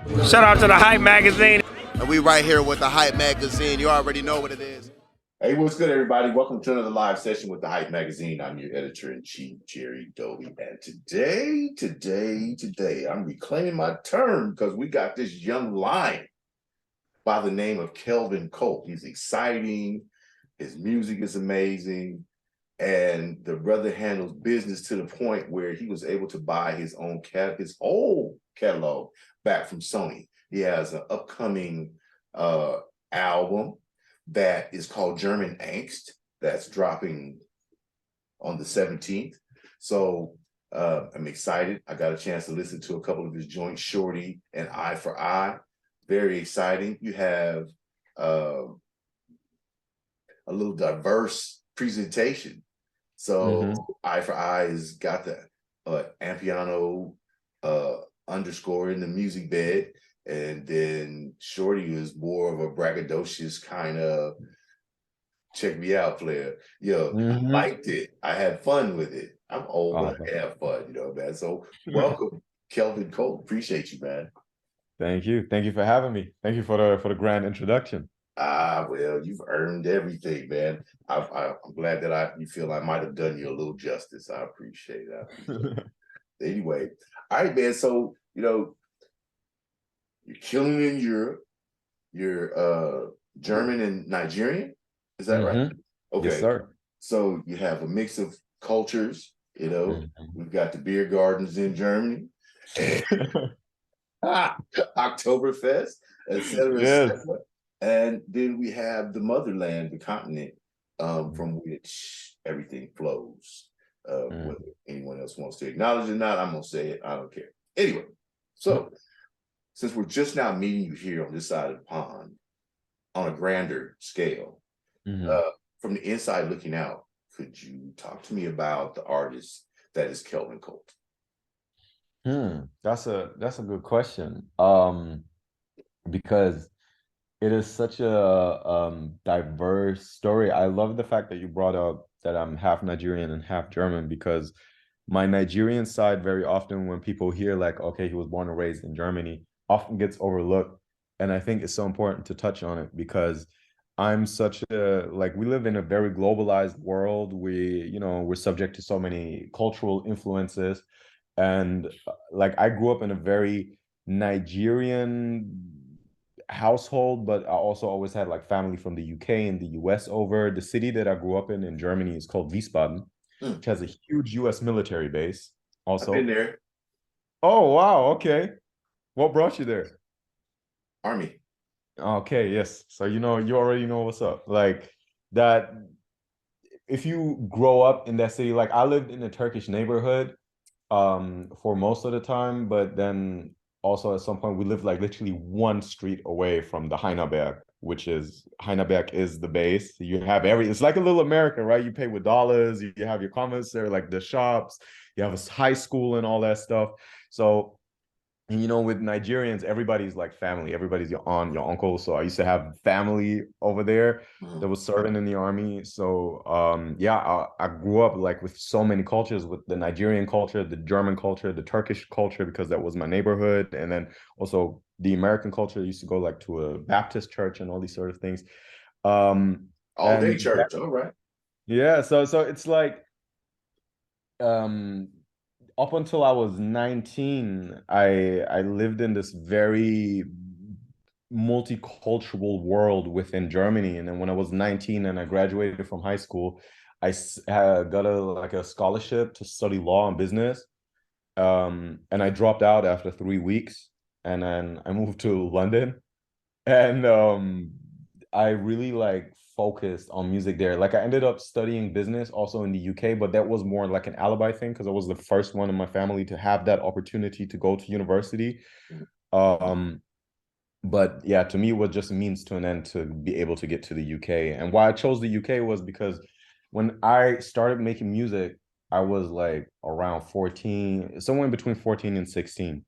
Shout out to the Hype Magazine. And we right here with the Hype Magazine. You already know what it is. Hey, what's good, everybody? Welcome to another live session with the Hype Magazine. I'm your editor-in-chief, Jerry Doby. And today, I'm reclaiming my term because we got this young lion by the name of Kelvyn Colt. He's exciting. His music is amazing. And the brother handles business to the point where he was able to buy his old catalog back from Sony. He has an upcoming album that is called German Angst that's dropping on the 17th. So I'm excited. I got a chance to listen to a couple of his joints, Shorty and Eye for Eye. Very exciting. You have a little diverse presentation. So Eye for Eye has got the Ampiano underscore in the music bed. And then Shorty is more of a braggadocious kind of check me out player. I liked it. I had fun with it. I'm old, but I have fun, man. So welcome, Kelvyn Colt. Appreciate you, man. Thank you. Thank you for having me. Thank you for the grand introduction. Well, you've earned everything, man. I'm glad that you feel I might have done you a little justice. I appreciate it. Anyway, all right, man. So, you're killing in Europe. You're German and Nigerian. Is that right? Okay. Yes, sir. So you have a mix of cultures. We've got the beer gardens in Germany, Oktoberfest, etc., Yes. etc. And then we have the motherland, the continent, from which everything flows. Whether anyone else wants to acknowledge it or not, I'm gonna say it. I don't care. Anyway, so since we're just now meeting you here on this side of the pond on a grander scale, from the inside looking out, could you talk to me about the artist that is Kelvyn Colt? That's a good question. Because it is such a diverse story. I love the fact that you brought up that I'm half Nigerian and half German, because my Nigerian side, very often when people hear like, okay, he was born and raised in Germany, often gets overlooked. And I think it's so important to touch on it because I'm such we live in a very globalized world. We're subject to so many cultural influences. And I grew up in a very Nigerian household, but I also always had family from the UK and the US over. The city that I grew up in Germany is called Wiesbaden, which has a huge US military base also. I've been there. Oh, wow. Okay. What brought you there? Army. Okay, yes. So you already know what's up. That if you grow up in that city, I lived in a Turkish neighborhood for most of the time, but then also at some point we lived literally one street away from the Heineberg, Heineberg is the base. You have it's like a little America, right? You pay with dollars, you have your commissary, the shops, you have a high school and all that stuff. So, with Nigerians, everybody's family, everybody's your aunt, your uncle. So I used to have family over there that was serving in the army. So I grew up with so many cultures, with the Nigerian culture, the German culture, the Turkish culture, because that was my neighborhood. And then also the American culture. I used to go to a Baptist church and all these sort of things. All day church, all right. Yeah, so it's up until I was 19, I lived in this very multicultural world within Germany. And then when I was 19 and I graduated from high school, I got a scholarship to study law and business. And I dropped out after 3 weeks, and then I moved to London. And I really focused on music there. I ended up studying business also in the UK, but that was more an alibi thing because I was the first one in my family to have that opportunity to go to university. But yeah, to me, it was just a means to an end to be able to get to the UK. And why I chose the UK was because when I started making music, I was around 14, somewhere in between 14 and 16.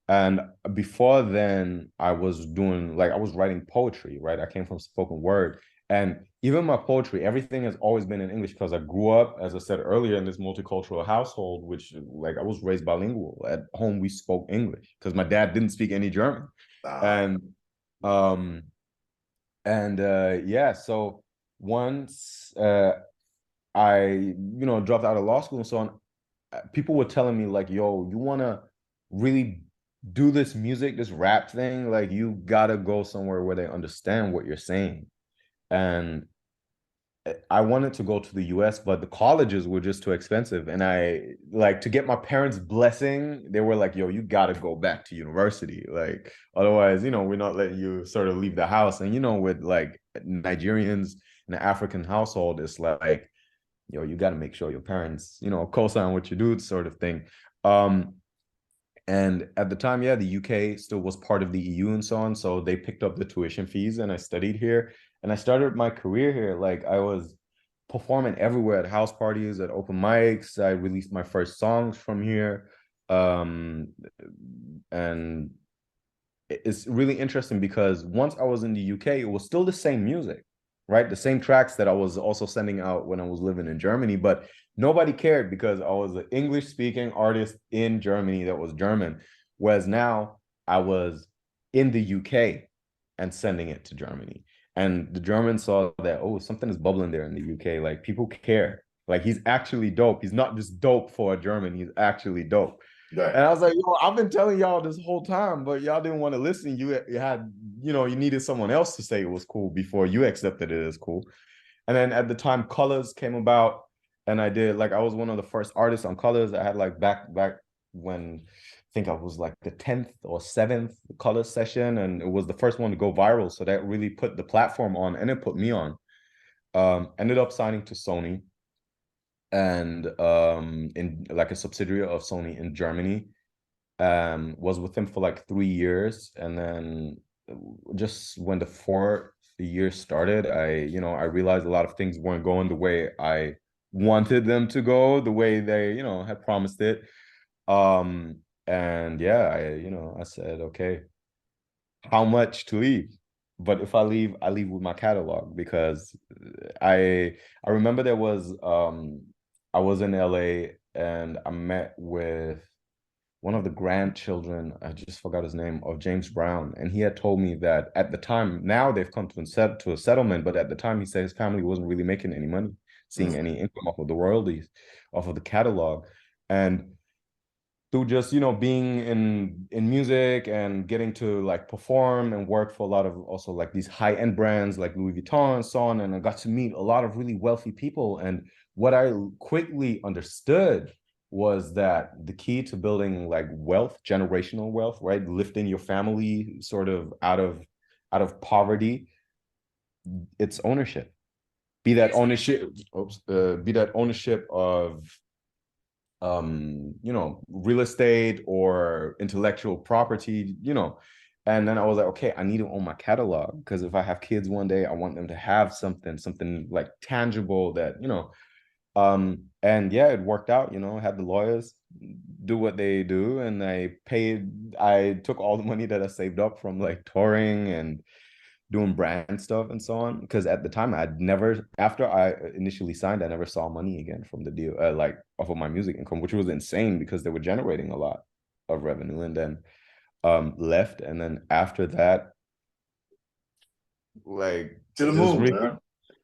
And before then, I was doing I was writing poetry, right? I came from spoken word. And even my poetry, everything has always been in English because I grew up, as I said earlier, in this multicultural household, which like I was raised bilingual. At home, we spoke English because my dad didn't speak any German. And um yeah, so once I dropped out of law school and so on, people were telling me like, yo, you want to really do this music, this rap thing, like you gotta go somewhere where they understand what you're saying. And I wanted to go to the US, but the colleges were just too expensive. And I like to get my parents' blessing, they were like, yo, you gotta go back to university. Like, otherwise, we're not letting you sort of leave the house. And with like Nigerians in an African household, it's like, you got to make sure your parents, co-sign what you do, sort of thing. And at the time, yeah, the UK still was part of the EU and so on. So they picked up the tuition fees and I studied here. And I started my career here. Like I was performing everywhere at house parties, at open mics. I released my first songs from here. And it's really interesting because once I was in the UK, it was still the same music, right? The same tracks that I was also sending out when I was living in Germany, but nobody cared because I was an English speaking artist in Germany that was German. Whereas now I was in the UK and sending it to Germany. And the Germans saw that, oh, something is bubbling there in the UK. Like people care. Like he's actually dope. He's not just dope for a German. He's actually dope. Right. And I was like, I've been telling y'all this whole time, but y'all didn't want to listen. You had, you needed someone else to say it was cool before you accepted it as cool. And then at the time, Colors came about, and I did I was one of the first artists on Colors. I had back when I think I was like the 10th or 7th Colors session, and it was the first one to go viral. So that really put the platform on, and it put me on. Ended up signing to Sony, and in a subsidiary of Sony in Germany. Was with him for 3 years, and then just when the 4th year started, I realized a lot of things weren't going the way I wanted them to go, the way they had promised it. And yeah, I said, okay, how much to leave? But if I leave with my catalog, because I remember there was I was in LA and I met with one of the grandchildren, I just forgot his name, of James Brown. And he had told me that at the time, now they've come to a settlement, but at the time he said his family wasn't really making any money, seeing any income off of the royalties, off of the catalog. And through just, being in music and getting to perform and work for a lot of also these high-end brands like Louis Vuitton and so on. And I got to meet a lot of really wealthy people. And what I quickly understood was that the key to building wealth, generational wealth, right? Lifting your family sort of out of poverty, it's ownership. Be that ownership of real estate or intellectual property, And then I was like, okay, I need to own my catalog, because if I have kids one day, I want them to have something tangible that, and yeah, it worked out. I had the lawyers do what they do, and I took all the money that I saved up from touring and doing brand stuff and so on, because at the time after I initially signed, I never saw money again from the deal, off of my music income, which was insane because they were generating a lot of revenue. And then left, and then after that, to the moon, really,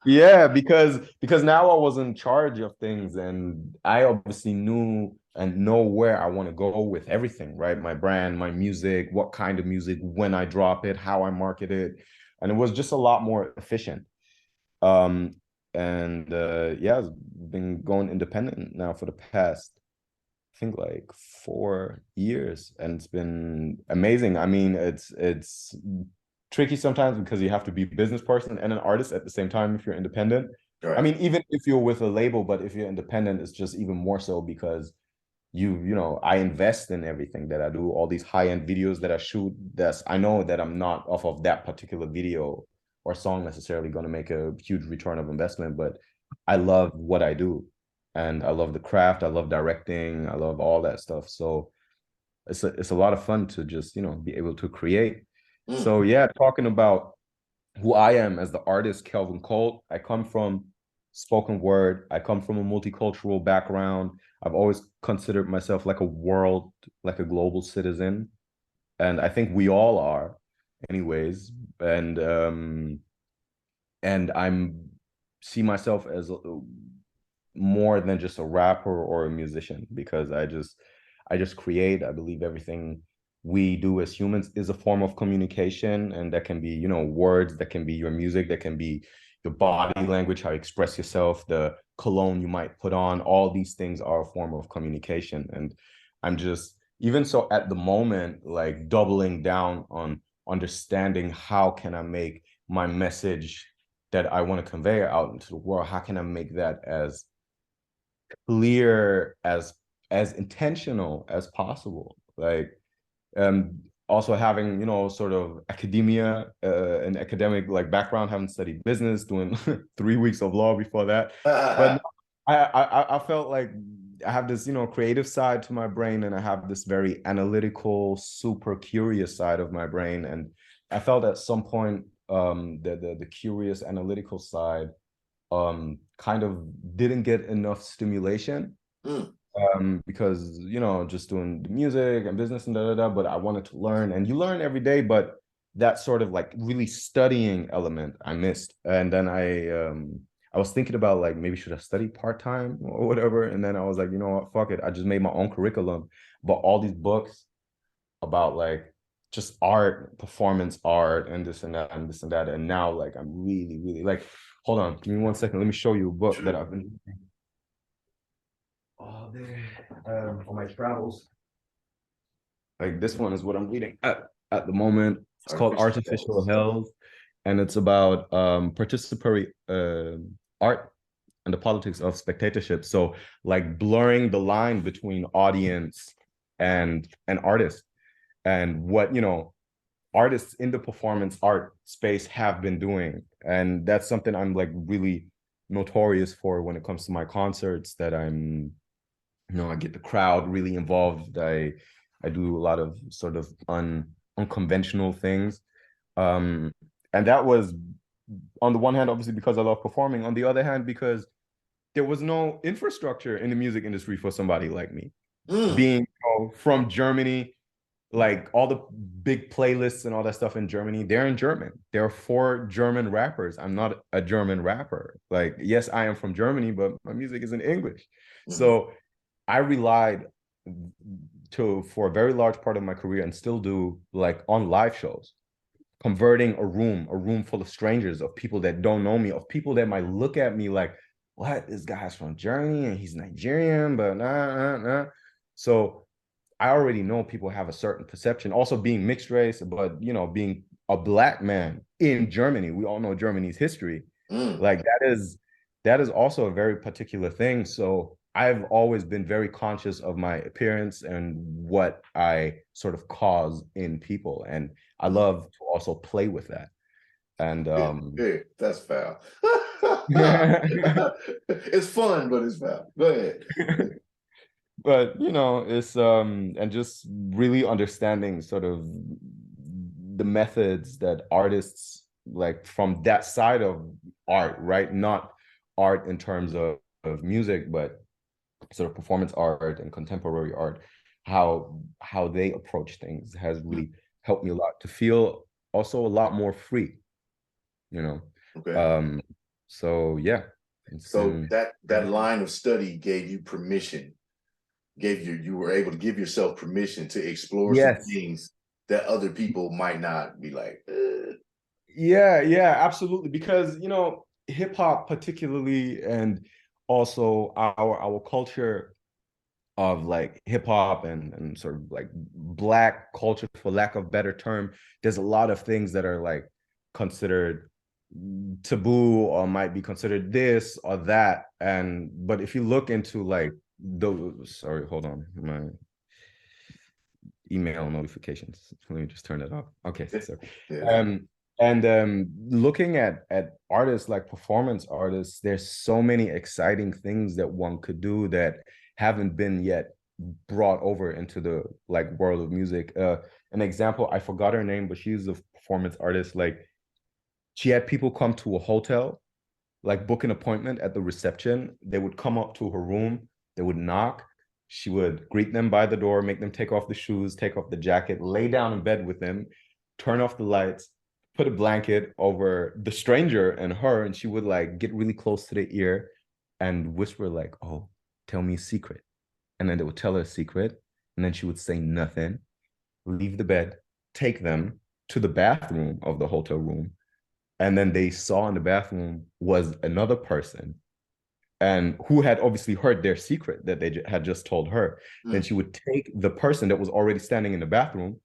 yeah, because now I was in charge of things, and I obviously knew and know where I want to go with everything, right? My brand, my music, what kind of music, when I drop it, how I market it. And it was just a lot more efficient. And yeah, I've been going independent now for the past, I think 4 years, and it's been amazing. I mean, it's tricky sometimes because you have to be a business person and an artist at the same time if you're independent. Right. I mean, even if you're with a label, but if you're independent, it's just even more so because I invest in everything that I do, all these high-end videos that I shoot. I know that I'm not off of that particular video or song necessarily going to make a huge return of investment, but I love what I do, and I love the craft. I love directing. I love all that stuff. So it's a lot of fun to just, be able to create. So yeah, talking about who I am as the artist, Kelvyn Colt. I come from spoken word. I come from a multicultural background. I've always considered myself like a world, like a global citizen. And I think we all are, anyways. And I'm see myself as more than just a rapper or a musician, because I just create. I believe everything we do as humans is a form of communication, and that can be, words, that can be your music, that can be your body language, how you express yourself, the cologne you might put on. All these things are a form of communication. And I'm just, even so, at the moment, like doubling down on understanding how can I make my message that I want to convey out into the world, how can I make that as clear, as intentional as possible? Like, also having, sort of academia, an academic like background, having studied business, doing 3 weeks of law before that. But no, I felt like I have this, creative side to my brain, and I have this very analytical, super curious side of my brain. And I felt at some point, the curious analytical side kind of didn't get enough stimulation. Mm. Because just doing the music and business and but I wanted to learn, and you learn every day, but that sort of like really studying element I missed. And then I was thinking about, like, maybe should I study part-time or whatever, and then I was like, you know what, fuck it, I just made my own curriculum, but all these books about like just art, performance art, and this and that and this and that. And now, like, I'm really, really like, hold on, give me 1 second, let me show you a book that I've been all day on my travels. Like, this one is what I'm reading at the moment. It's called Artificial Health, and it's about participatory art and the politics of spectatorship. So, like, blurring the line between audience and artist, and what artists in the performance art space have been doing. And that's something I'm like really notorious for when it comes to my concerts, that I'm I get the crowd really involved. I do a lot of sort of unconventional things. And that was, on the one hand, obviously because I love performing. On the other hand, because there was no infrastructure in the music industry for somebody like me. Being from Germany, like all the big playlists and all that stuff in Germany, they're in German. There are 4 German rappers. I'm not a German rapper. Like, yes, I am from Germany, but my music is in English. So I relied for a very large part of my career, and still do, like, on live shows, converting a room full of strangers, of people that don't know me, of people that might look at me like, what, this guy's from Germany and he's Nigerian, but nah. So I already know people have a certain perception, also being mixed race, but being a Black man in Germany, we all know Germany's history. Like, that is also a very particular thing. So I've always been very conscious of my appearance and what I sort of cause in people, and I love to also play with that. And that's foul. It's fun, but it's foul. Go ahead. But it's and just really understanding sort of the methods that artists, like, from that side of art, right? Not art in terms of music, but sort of performance art and contemporary art, how they approach things has really helped me a lot to feel also a lot more free. Okay. So yeah. So that line of study gave you permission, you were able to give yourself permission to explore some things that other people might not be like. Yeah, absolutely. Because hip hop particularly, and also our culture of like hip hop and sort of like Black culture, for lack of better term, there's a lot of things that are like considered taboo, or might be considered this or that. But if you look into like sorry, hold on, my email notifications, let me just turn it off. Okay, sorry. Looking at artists, like performance artists, there's so many exciting things that one could do that haven't been yet brought over into the like world of music. An example, I forgot her name, but she's a performance artist. Like, She had people come to a hotel, like book an appointment at the reception. They would come up to her room, they would knock. She would greet them by the door, make them take off the shoes, take off the jacket, lay down in bed with them, turn off the lights, put a blanket over the stranger and her, and she would like get really close to the ear and whisper like, "Oh, tell me a secret." And then they would tell her a secret, and then she would say nothing, leave the bed, take them to the bathroom of the hotel room, and then they saw in the bathroom was another person, and who had obviously heard their secret that they had just told her. Then she would take the person that was already standing in the bathroom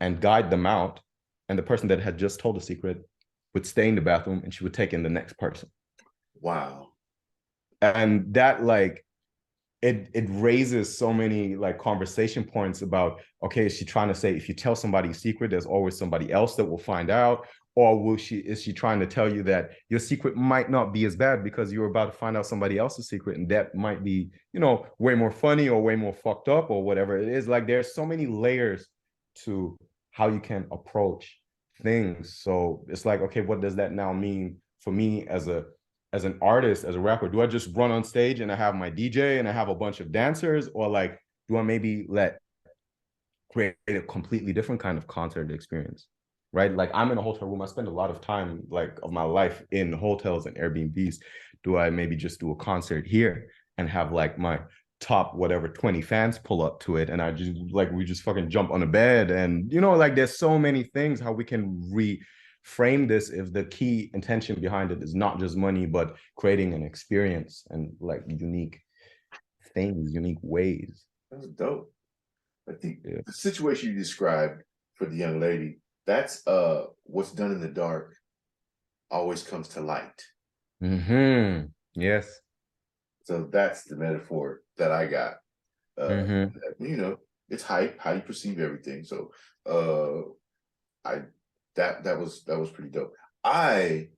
and guide them out, and the person that had just told the secret would stay in the bathroom, and she would take in the next person. Wow. And that, like, it raises so many like conversation points about, okay, is she trying to say if you tell somebody a secret, there's always somebody else that will find out? Or is she trying to tell you that your secret might not be as bad because you're about to find out somebody else's secret, and that might be, you know, way more funny or way more fucked up or whatever it is? Like, there's so many layers to how you can approach things. So it's like, okay, what does that now mean for me as an artist, as a rapper? Do I just run on stage and I have my DJ and I have a bunch of dancers, or like, do I maybe create a completely different kind of concert experience? Right? Like, I'm in a hotel room. I spend a lot of time like of my life in hotels and Airbnbs. Do I maybe just do a concert here and have like my top whatever 20 fans pull up to it, and I just like, we just fucking jump on a bed, and you know, like, there's so many things how we can reframe this if the key intention behind it is not just money, but creating an experience and like unique things, unique ways. That's dope. I think the situation you described for the young lady, that's what's done in the dark always comes to light. Mm-hmm. Yes. So that's the metaphor that I got. You know, it's hype, how you perceive everything. So that was pretty dope. I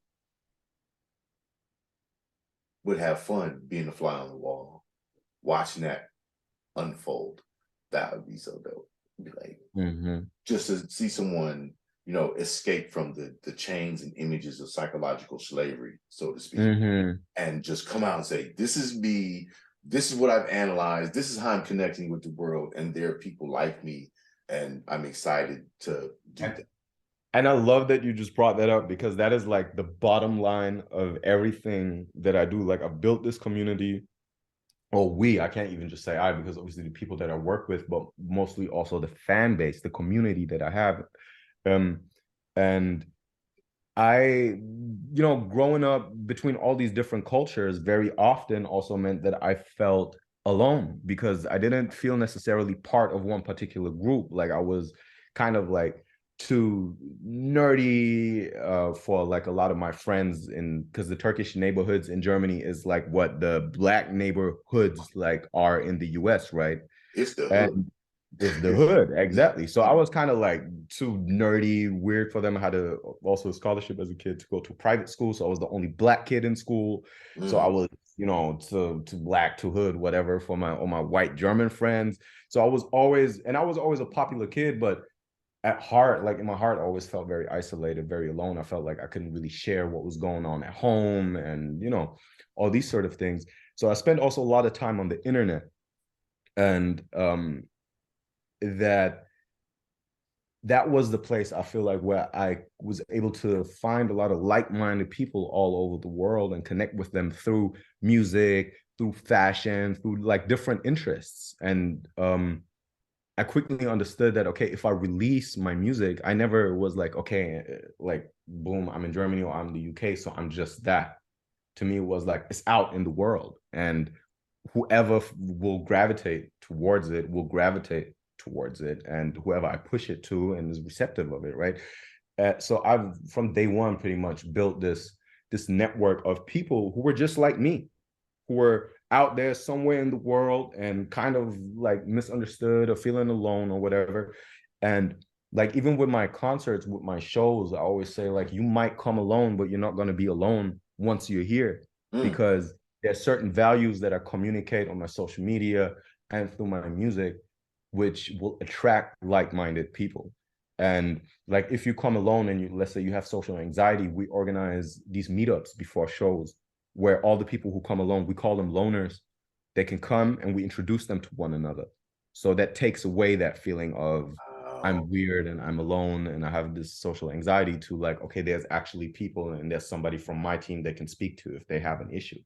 would have fun being a fly on the wall, watching that unfold. That would be so dope. Be like, just to see someone, you know, escape from the chains and images of psychological slavery, so to speak, and just come out and say, "This is me. This is what I've analyzed. This is how I'm connecting with the world, and there are people like me, and I'm excited to do that." And I love that you just brought that up, because that is like the bottom line of everything that I do. Like, I've built this community, or I can't even just say I, because obviously the people that I work with, but mostly also the fan base, the community that I have. And I, you know, growing up between all these different cultures very often also meant that I felt alone, because I didn't feel necessarily part of one particular group. Like, I was kind of like too nerdy for like a lot of my friends, because the Turkish neighborhoods in Germany is like what the Black neighborhoods like are in the US, right? It's the hood. It's the hood, exactly. So I was kind of like too nerdy, weird for them. I had also a scholarship as a kid to go to private school, so I was the only Black kid in school. So I was, you know, to Black, to hood, whatever, for all my white German friends. So I was always a popular kid, but at heart, like in my heart, I always felt very isolated, very alone. I felt like I couldn't really share what was going on at home, and, you know, all these sort of things. So I spent also a lot of time on the internet, and that was the place I feel like where I was able to find a lot of like-minded people all over the world and connect with them through music, through fashion, through like different interests. And I quickly understood that, okay, if I release my music, I never was like, okay, like, boom, I'm in Germany or I'm in the UK, so I'm just that. To me, it was like, it's out in the world, and whoever will gravitate towards it will gravitate towards it, and whoever I push it to and is receptive of it, right? So I've, from day one, pretty much built this network of people who were just like me, who were out there somewhere in the world and kind of like misunderstood or feeling alone or whatever. And like, even with my concerts, with my shows, I always say, like, you might come alone, but you're not going to be alone once you're here, because there's certain values that I communicate on my social media and through my music, which will attract like-minded people. And like if you come alone and let's say you have social anxiety, we organize these meetups before shows where all the people who come alone, we call them loners, they can come and we introduce them to one another. So that takes away that feeling of I'm weird and I'm alone and I have this social anxiety to like, okay, there's actually people and there's somebody from my team they can speak to if they have an issue.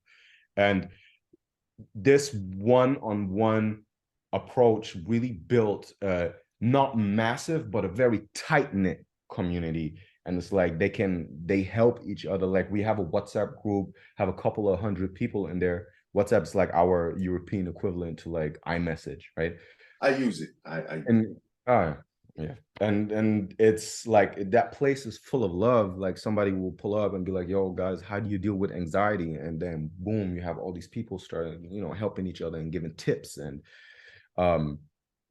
And this one-on-one approach really built not massive, but a very tight-knit community. And it's like they help each other. Like we have a WhatsApp group, have a couple of hundred people in there. WhatsApp's like our European equivalent to like iMessage, right? I use it. And yeah. And it's like that place is full of love. Like somebody will pull up and be like, yo, guys, how do you deal with anxiety? And then boom, you have all these people starting, helping each other and giving tips. And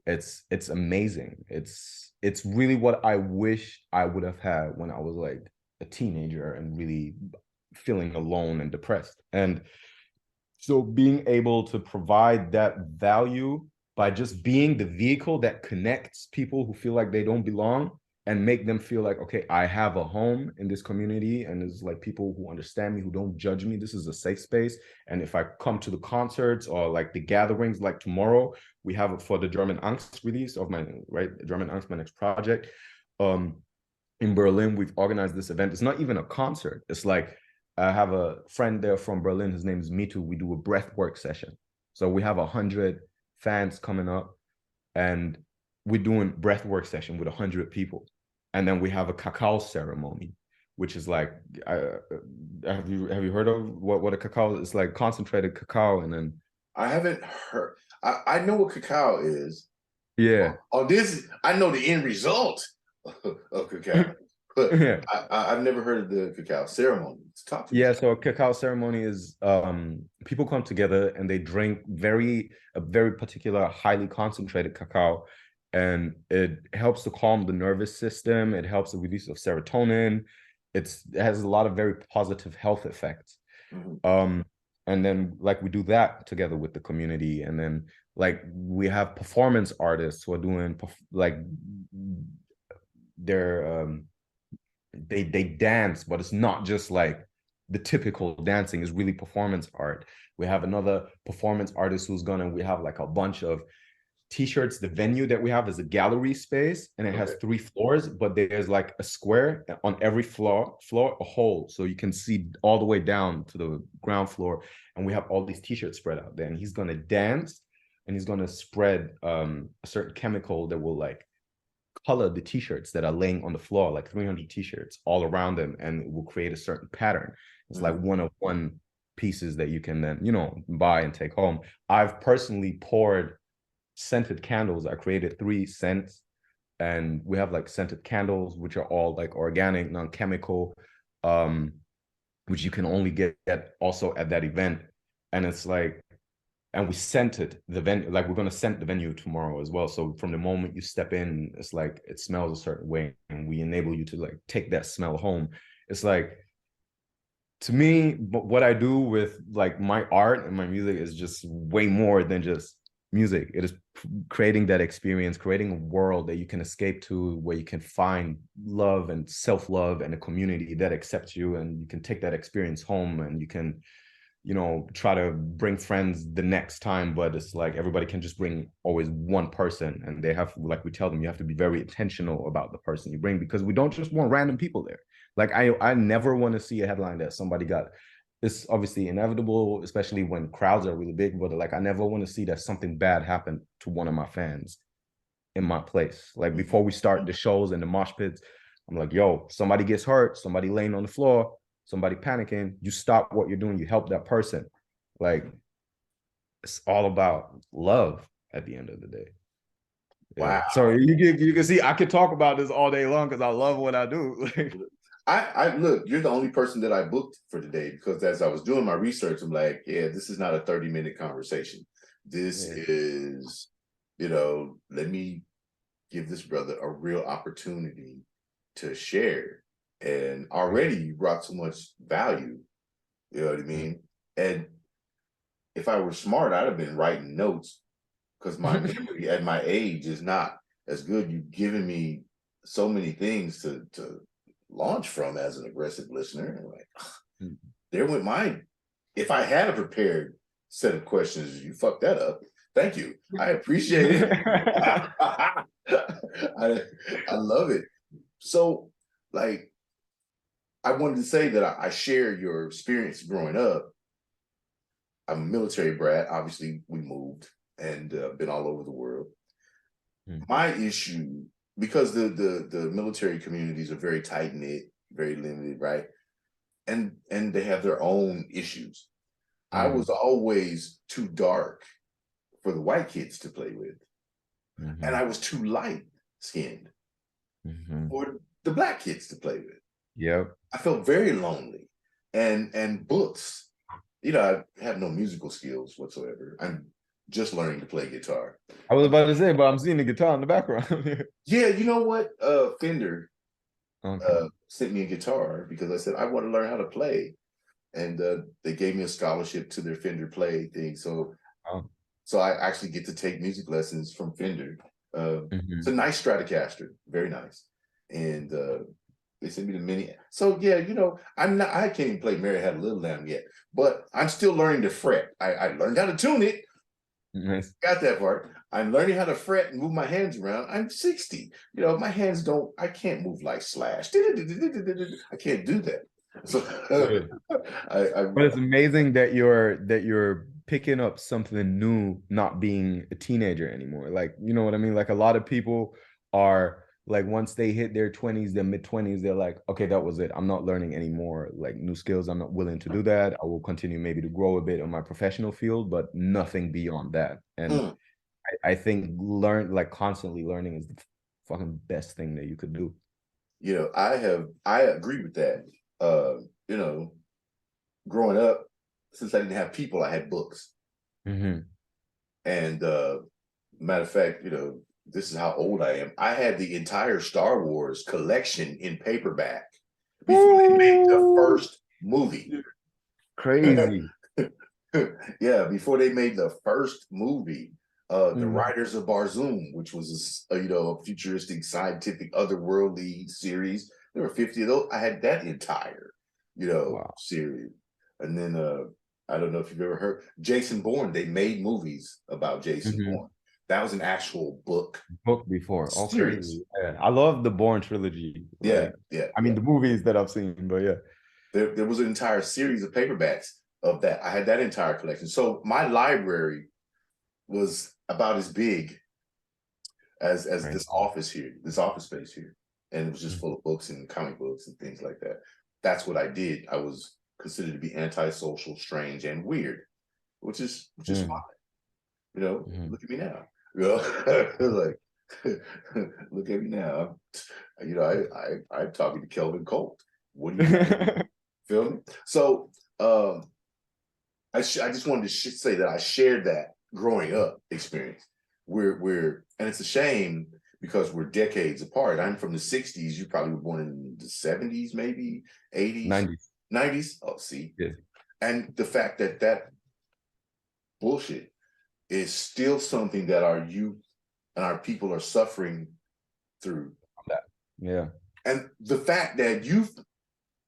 it's amazing. It's really what I wish I would have had when I was like a teenager and really feeling alone and depressed. And so being able to provide that value by just being the vehicle that connects people who feel like they don't belong and make them feel like, okay, I have a home in this community and there's like people who understand me, who don't judge me. This is a safe space. And if I come to the concerts or like the gatherings, like tomorrow, we have it for the German Angst release of German Angst, my next project. In Berlin, we've organized this event. It's not even a concert. It's like, I have a friend there from Berlin. His name is Mitu. We do a breathwork session. So we have 100 fans coming up and we're doing breathwork session with 100 people. And then we have a cacao ceremony, which is like, have you heard of what a cacao is? It's like concentrated cacao. And then I haven't heard. I know what cacao is. Yeah. This, I know the end result of cacao. But yeah. I've never heard of the cacao ceremony. Talk to me. Yeah, so a cacao ceremony is people come together and they drink a very particular, highly concentrated cacao, and it helps to calm the nervous system. It helps the release of serotonin. It has a lot of very positive health effects. Mm-hmm. And then like we do that together with the community, and then like we have performance artists who are doing like they dance, but it's not just like the typical dancing. Is really performance art. We have another performance artist we have like a bunch of t-shirts. The venue that we have is a gallery space and it has 3 floors, but there's like a square on every floor a hole, so you can see all the way down to the ground floor. And we have all these t-shirts spread out there, and he's gonna dance and he's gonna spread a certain chemical that will like color the t-shirts that are laying on the floor, like 300 t-shirts all around them, and it will create a certain pattern. It's like one-of-one pieces that you can then buy and take home. I've personally poured scented candles. I created 3 scents, and we have like scented candles which are all like organic, non-chemical, which you can only get also at that event. And it's like, and we scented the venue, like we're going to scent the venue tomorrow as well. So from the moment you step in, it's like it smells a certain way, and we enable you to like take that smell home. It's like, to me, what I do with like my art and my music is just way more than just music. It is creating that experience, creating a world that you can escape to, where you can find love and self-love and a community that accepts you, and you can take that experience home, and you can try to bring friends the next time. But it's like everybody can just bring always one person, and they have, like we tell them, you have to be very intentional about the person you bring, because we don't just want random people there. Like I never want to see a headline that somebody got. It's obviously inevitable, especially when crowds are really big, but like I never want to see that something bad happened to one of my fans in my place. Like before we start the shows and the mosh pits, I'm like, yo, somebody gets hurt, somebody laying on the floor, somebody panicking, you stop what you're doing, you help that person. Like, it's all about love at the end of the day. Wow. Yeah. So you can see I could talk about this all day long because I love what I do. I look, you're the only person that I booked for today, because as I was doing my research, I'm like, yeah, this is not a 30-minute conversation. This is, let me give this brother a real opportunity to share. And already you brought so much value, you know what I mean? And if I were smart, I'd have been writing notes, because my memory at my age is not as good. You've given me so many things to launch from as an aggressive listener. And like, Mm. there went my, if I had a prepared set of questions, you fucked that up. Thank you. I appreciate it. I love it. So, like, I wanted to say that I share your experience growing up. I'm a military brat. Obviously, we moved and been all over the world. Mm. My issue, because the military communities are very tight knit, very limited, right? And they have their own issues. I was always too dark for the white kids to play with, and I was too light skinned for the black kids to play with. Yep. I felt very lonely, and books. You know, I have no musical skills whatsoever. I'm just learning to play guitar. I was about to say, but I'm seeing the guitar in the background. Yeah, you know what? Fender Okay. sent me a guitar because I said I want to learn how to play, and they gave me a scholarship to their Fender Play thing. So, so I actually get to take music lessons from Fender. It's a nice Stratocaster, very nice, and they sent me the mini. So yeah, you know, I can't even play Mary Had a Little Lamb yet, but I'm still learning to fret. I learned how to tune it. Nice. Got that part. I'm learning how to fret and move my hands around. I'm 60. You know, my hands I can't move like Slash. I can't do that. So But it's amazing that you're picking up something new, not being a teenager anymore. Like, you know what I mean? Like a lot of people are like, once they hit their 20s, their mid-20s, they're like, okay, that was it. I'm not learning anymore. Like new skills, I'm not willing to do that. I will continue maybe to grow a bit on my professional field, but nothing beyond that. And I think constantly learning is the fucking best thing that you could do. You know, I agree with that. You know, growing up, since I didn't have people, I had books. And matter of fact, you know, this is how old I am. I had the entire Star Wars collection in paperback before they made the first movie. Crazy. Yeah, before they made the first movie. The Riders of Barzoom, which was a futuristic, scientific, otherworldly series. There were 50 of those. I had that entire, series. And then I don't know if you've ever heard Jason Bourne. They made movies about Jason Bourne. That was an actual book Before. series. Okay. Yeah. I love the Bourne trilogy. Yeah. I mean the movies that I've seen, but yeah. There was an entire series of paperbacks of that. I had that entire collection. So my library was about as big as this office space here. And it was just full of books and comic books and things like that. That's what I did. I was considered to be antisocial, strange, and weird, which is fine. You know, look at me now. You know, like look at me now. You know, I'm talking to Kelvyn Colt. What do you feel me? So I just wanted to say that I shared that growing up experience. We're and it's a shame because we're decades apart. I'm from the 60s. You probably were born in the 70s, maybe 80s, 90s. Oh, see. Yeah. And the fact that bullshit is still something that our youth and our people are suffering through. That. Yeah. And the fact that you've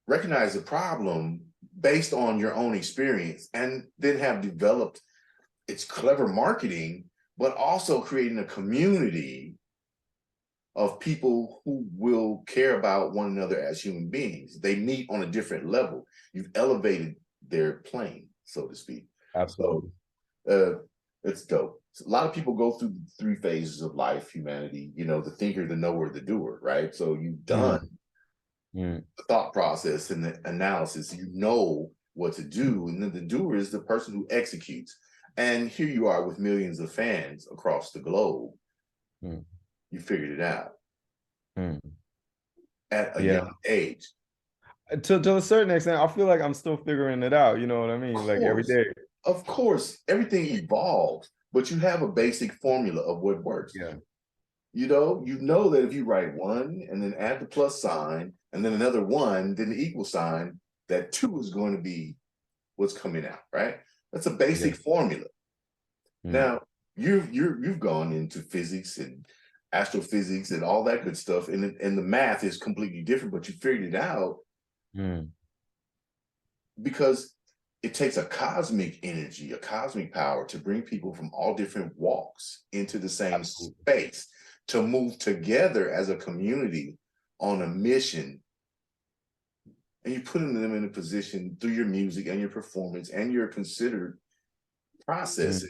recognized the problem based on your own experience and then have developed its clever marketing, but also creating a community of people who will care about one another as human beings. They meet on a different level. You've elevated their plane, so to speak. Absolutely. So it's dope. So a lot of people go through 3 phases of life, humanity, you know, the thinker, the knower, the doer, right? So you've done the thought process and the analysis, you know what to do. And then the doer is the person who executes. And here you are with millions of fans across the globe. You figured it out at a young age. To a certain extent, I feel like I'm still figuring it out. You know what I mean? Like every day. Of course, everything evolves, but you have a basic formula of what works. Yeah. You know that if you write 1 and then add the plus sign and then another 1, then the equal sign, that 2 is going to be what's coming out, right? That's a basic formula. Now you've gone into physics and astrophysics and all that good stuff, and the math is completely different, but you figured it out because it takes a cosmic energy, a cosmic power to bring people from all different walks into the same space to move together as a community on a mission. And you put them in a position through your music and your performance and your considered processes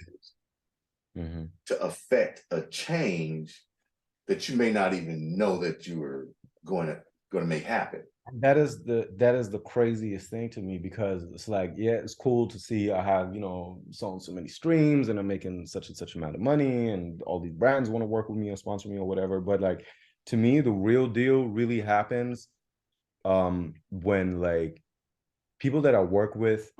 to affect a change that you may not even know that you were going to make happen. That is the craziest thing to me, because it's like, yeah, it's cool to see I have, you know, so many streams and I'm making such and such amount of money and all these brands want to work with me or sponsor me or whatever. But like, to me, the real deal really happens when like people that I work with,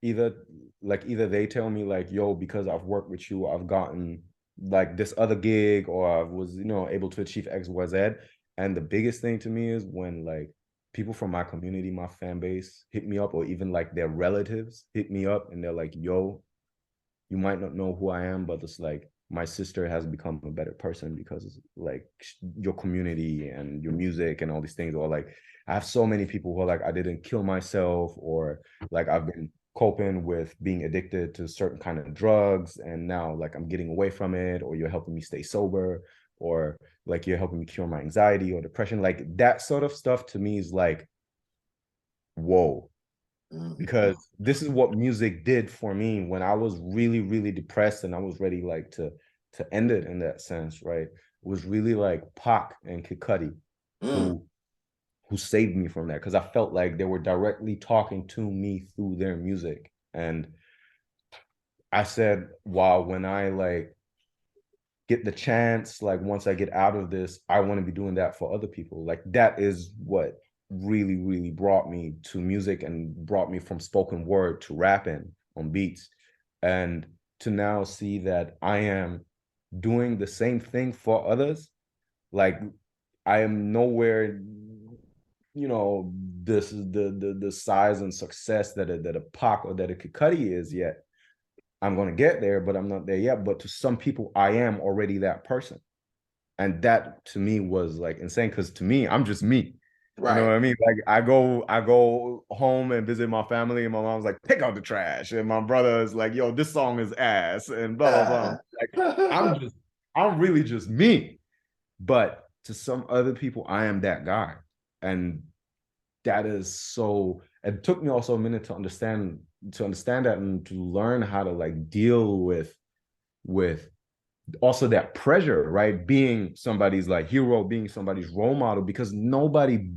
either they tell me like, yo, because I've worked with you, I've gotten like this other gig, or I was, you know, able to achieve X, Y, Z. And the biggest thing to me is when like people from my community, my fan base hit me up, or even like their relatives hit me up and they're like, yo, you might not know who I am, but it's like my sister has become a better person because like your community and your music and all these things. Or like, I have so many people who are like, I didn't kill myself, or like I've been coping with being addicted to certain kind of drugs and now like I'm getting away from it, or you're helping me stay sober, or like you're helping me cure my anxiety or depression. Like that sort of stuff to me is like, whoa. Because this is what music did for me when I was really, really depressed and I was ready like to end it in that sense, right? It was really like Pac and Kid Cudi who saved me from that, because I felt like they were directly talking to me through their music. And I said, wow, when I like get the chance, like once I get out of this, I want to be doing that for other people. Like that is what really, really brought me to music and brought me from spoken word to rapping on beats. And to now see that I am doing the same thing for others, like I am nowhere, you know, this is the size and success that a Pac or that a Kid Cudi is yet. I'm going to get there, but I'm not there yet. But to some people, I am already that person. And that to me was like insane, because to me, I'm just me. Right. You know what I mean? Like I go home and visit my family, and my mom's like, take out the trash. And my brother is like, yo, this song is ass, and blah, blah, blah. Like I'm really just me. But to some other people, I am that guy. And that is so, it took me also a minute to understand that and to learn how to like deal with also that pressure, right? Being somebody's like hero, being somebody's role model, because nobody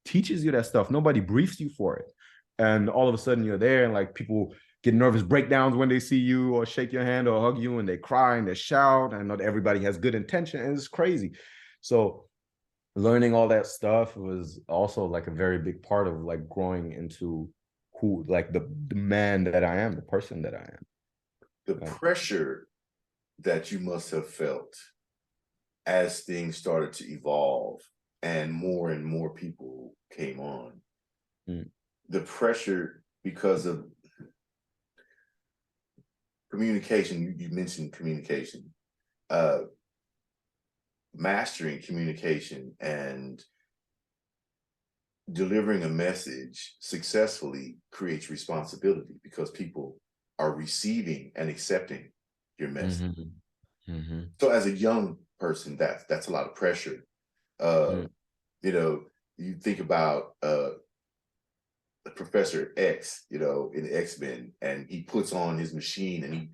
teaches you that stuff. Nobody briefs you for it. And all of a sudden you're there and like people get nervous breakdowns when they see you or shake your hand or hug you, and they cry and they shout, and not everybody has good intention, and it's crazy. So learning all that stuff was also like a very big part of like growing into who, like the man that I am, the person that I am. The pressure that you must have felt as things started to evolve and more people came on. The pressure because of communication, you mentioned communication. Mastering communication and delivering a message successfully creates responsibility, because people are receiving and accepting your message. So as a young person, that's a lot of pressure. You know, you think about Professor X, you know, in X-Men, and he puts on his machine and he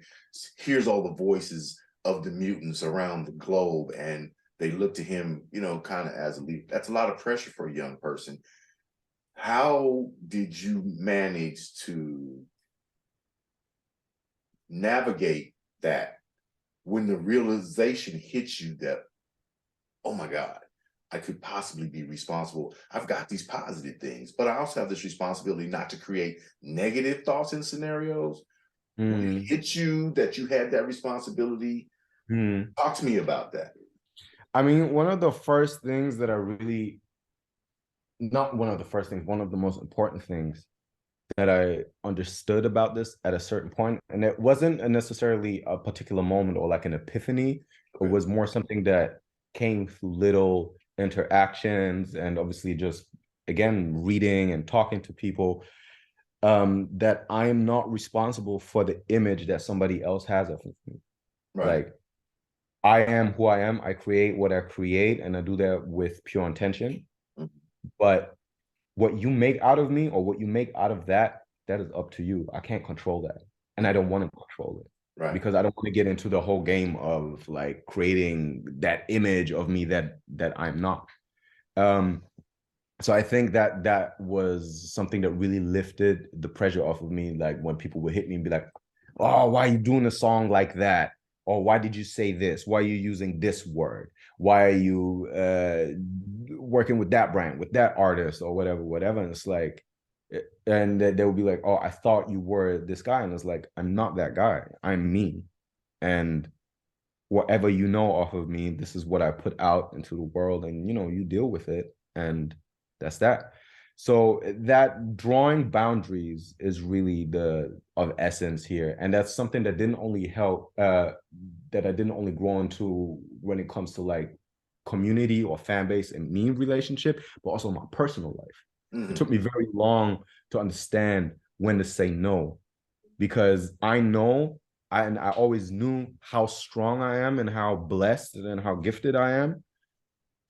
hears all the voices of the mutants around the globe, and they look to him, you know, kind of as a leader. That's a lot of pressure for a young person. How did you manage to navigate that when the realization hits you that, oh my God, I could possibly be responsible. I've got these positive things, but I also have this responsibility not to create negative thoughts and scenarios. When it hit you that you had that responsibility, talk to me about that. I mean, one of the first things that I really, not one of the first things, one of the most important things that I understood about this at a certain point, and it wasn't necessarily a particular moment or like an epiphany, it was more something that came through little interactions and obviously just, again, reading and talking to people, that I am not responsible for the image that somebody else has of me. Right. Like, I am who I am. I create what I create, and I do that with pure intention. Mhm. But what you make out of me or what you make out of that, that is up to you. I can't control that. And I don't want to control it. Right. Because I don't want to get into the whole game of like creating that image of me that I'm not. So I think that that was something that really lifted the pressure off of me. Like when people would hit me and be like, "Oh, why are you doing a song like that? Or why did you say this? Why are you using this word? Why are you working with that brand, with that artist, or whatever, whatever?" And it's like, and they would be like, "Oh, I thought you were this guy," and it's like, I'm not that guy. I'm me, and whatever you know off of me, this is what I put out into the world, and you deal with it, and that's that. So that drawing boundaries is really the of essence here, and that's something that didn't only help that I didn't only grow into when it comes to like community or fan base and me relationship, but also my personal life. Mm-hmm. It took me very long to understand when to say no, because I know and I always knew how strong I am and how blessed and how gifted I am.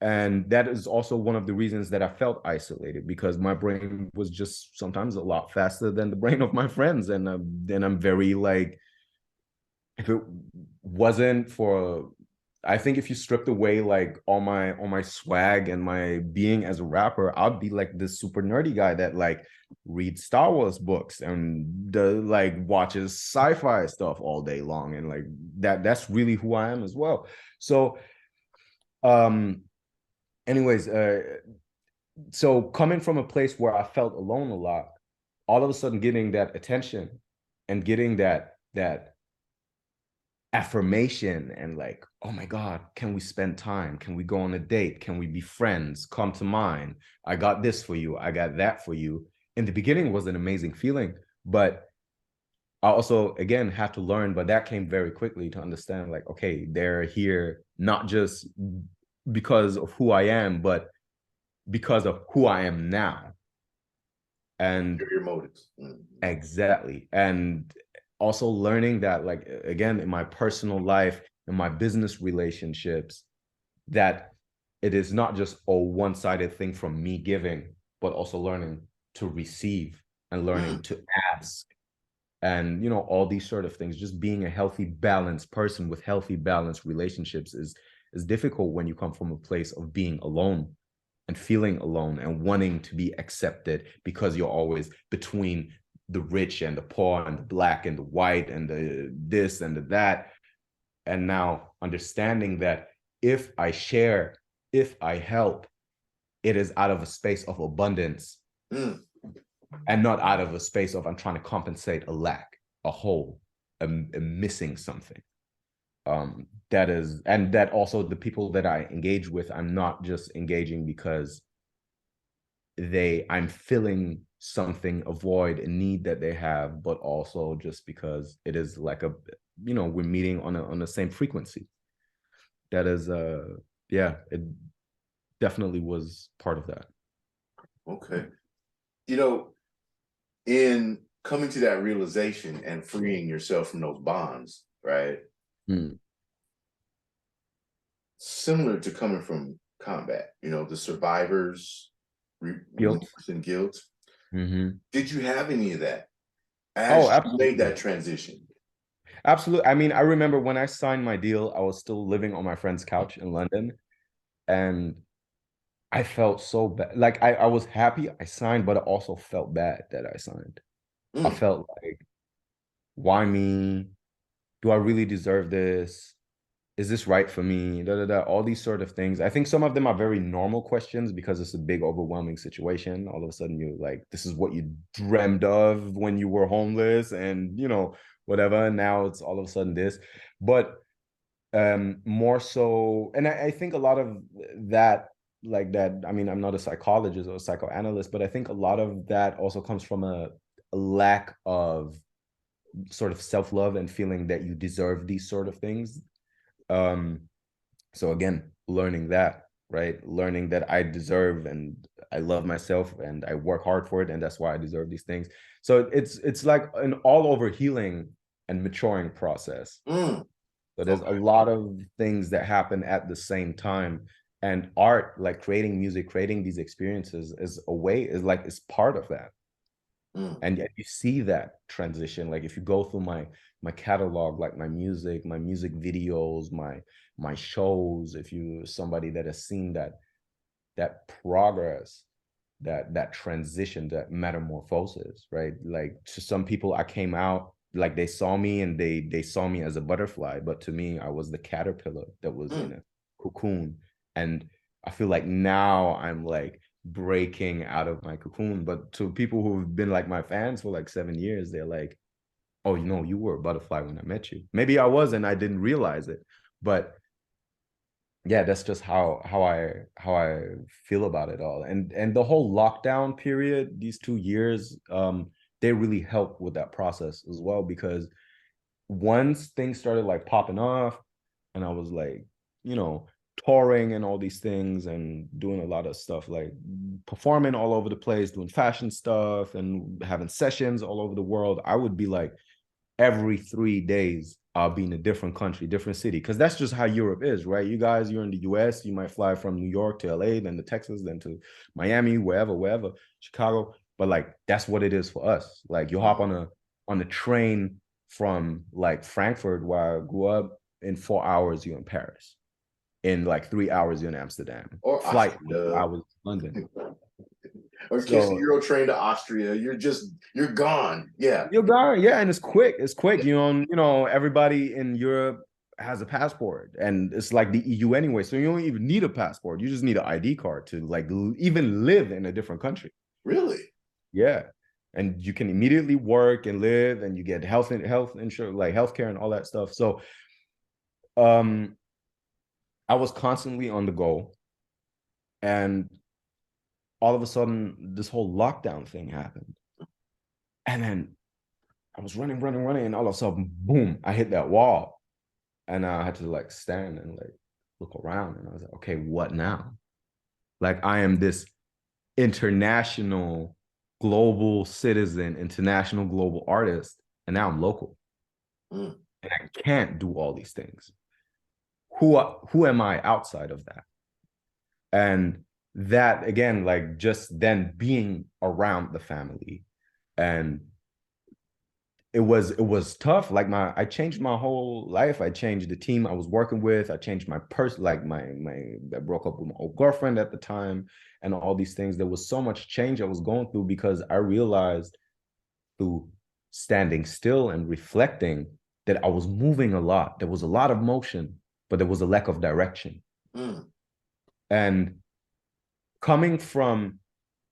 And that is also one of the reasons that I felt isolated, because my brain was just sometimes a lot faster than the brain of my friends. And then I'm very like, if it wasn't for, I think if you stripped away like all my swag and my being as a rapper, I'd be like this super nerdy guy that like reads Star Wars books and like watches sci-fi stuff all day long, and like that's really who I am as well. So anyways, so coming from a place where I felt alone a lot, all of a sudden getting that attention and getting that affirmation and like, oh my God, can we spend time? Can we go on a date? Can we be friends? Come to mine. I got this for you. I got that for you. In the beginning was an amazing feeling, but I also, again, have to learn, but that came very quickly to understand like, okay, they're here not just because of who I am, but because of who I am now. And your motives. Mm-hmm. Exactly. And also learning that, like, again, in my personal life, in my business relationships, that it is not just a one-sided thing from me giving, but also learning to receive and learning to ask, and all these sort of things. Just being a healthy, balanced person with healthy, balanced relationships is difficult when you come from a place of being alone and feeling alone and wanting to be accepted, because you're always between the rich and the poor and the black and the white and the this and the that. And now understanding that if I share, if I help, it is out of a space of abundance and not out of a space of I'm trying to compensate a lack, a hole, a missing something. That is, and that also the people that I engage with, I'm not just engaging because I'm filling something, a void, a need that they have, but also just because it is like we're meeting on the same frequency. That is yeah, it definitely was part of that. Okay. In coming to that realization and freeing yourself from those bonds, right? Similar to coming from combat, the survivors, Guilt. and guilt. Mm-hmm. Did you have any of that as you made that transition? Absolutely. I mean, I remember when I signed my deal, I was still living on my friend's couch in London, and I felt so bad. Like I was happy I signed, but I also felt bad that I signed. I felt like, why me? Do I really deserve this? Is this right for me? All these sort of things. I think some of them are very normal questions because it's a big, overwhelming situation. All of a sudden, you're like, this is what you dreamed of when you were homeless and, whatever. Now it's all of a sudden this. But more so, and I think a lot of that, like that, I mean, I'm not a psychologist or a psychoanalyst, but I think a lot of that also comes from a lack of sort of self-love and feeling that you deserve these sort of things. So again, learning that, right? Learning that I deserve and I love myself and I work hard for it, and that's why I deserve these things. So it's like an all over healing and maturing process. So there's a lot of things that happen at the same time. And art, like creating music, creating these experiences is a way, is like, it's part of that. And yet you see that transition. Like if you go through my catalog, like my music videos, my shows, if you somebody that has seen that progress, that transition, that metamorphosis, right? Like to some people, I came out like they saw me and they saw me as a butterfly, but to me, I was the caterpillar that was in a cocoon. And I feel like now I'm like breaking out of my cocoon. But to people who've been like my fans for like 7 years, they're like, oh, you know, you were a butterfly when I met you. Maybe I was and I didn't realize it. But yeah, that's just how I feel about it all. And the whole lockdown period, these 2 years, they really helped with that process as well, because once things started like popping off and I was like, you know, touring and all these things and doing a lot of stuff, like performing all over the place, doing fashion stuff and having sessions all over the world, I would be like, every 3 days I'll be in a different country, different city, because that's just how Europe is, right? You guys, you're in the US, you might fly from New York to LA, then to Texas, then to Miami, wherever, Chicago, but like that's what it is for us. Like you hop on a train from like Frankfurt, where I grew up, in 4 hours you're in Paris, in like 3 hours you're in Amsterdam, Or flight Austria. I was in London. Or catch the Euro train to Austria. You're gone. Yeah. You're gone. Yeah, and it's quick. It's quick. You know, everybody in Europe has a passport, and it's like the EU anyway. So you don't even need a passport. You just need an ID card to like even live in a different country. Really? Yeah. And you can immediately work and live, and you get health insurance, like healthcare and all that stuff. So I was constantly on the go, and all of a sudden this whole lockdown thing happened. And then I was running, and all of a sudden, boom, I hit that wall. And I had to like stand and like look around. And I was like, okay, what now? Like I am this international, global citizen, international, global artist, and now I'm local. And I can't do all these things. Who am I outside of that? And that, again, like just then being around the family, and it was tough. Like I changed my whole life. I changed the team I was working with. I changed my person, like I broke up with my old girlfriend at the time, and all these things. There was so much change I was going through, because I realized through standing still and reflecting that I was moving a lot. There was a lot of motion, but there was a lack of direction. And coming from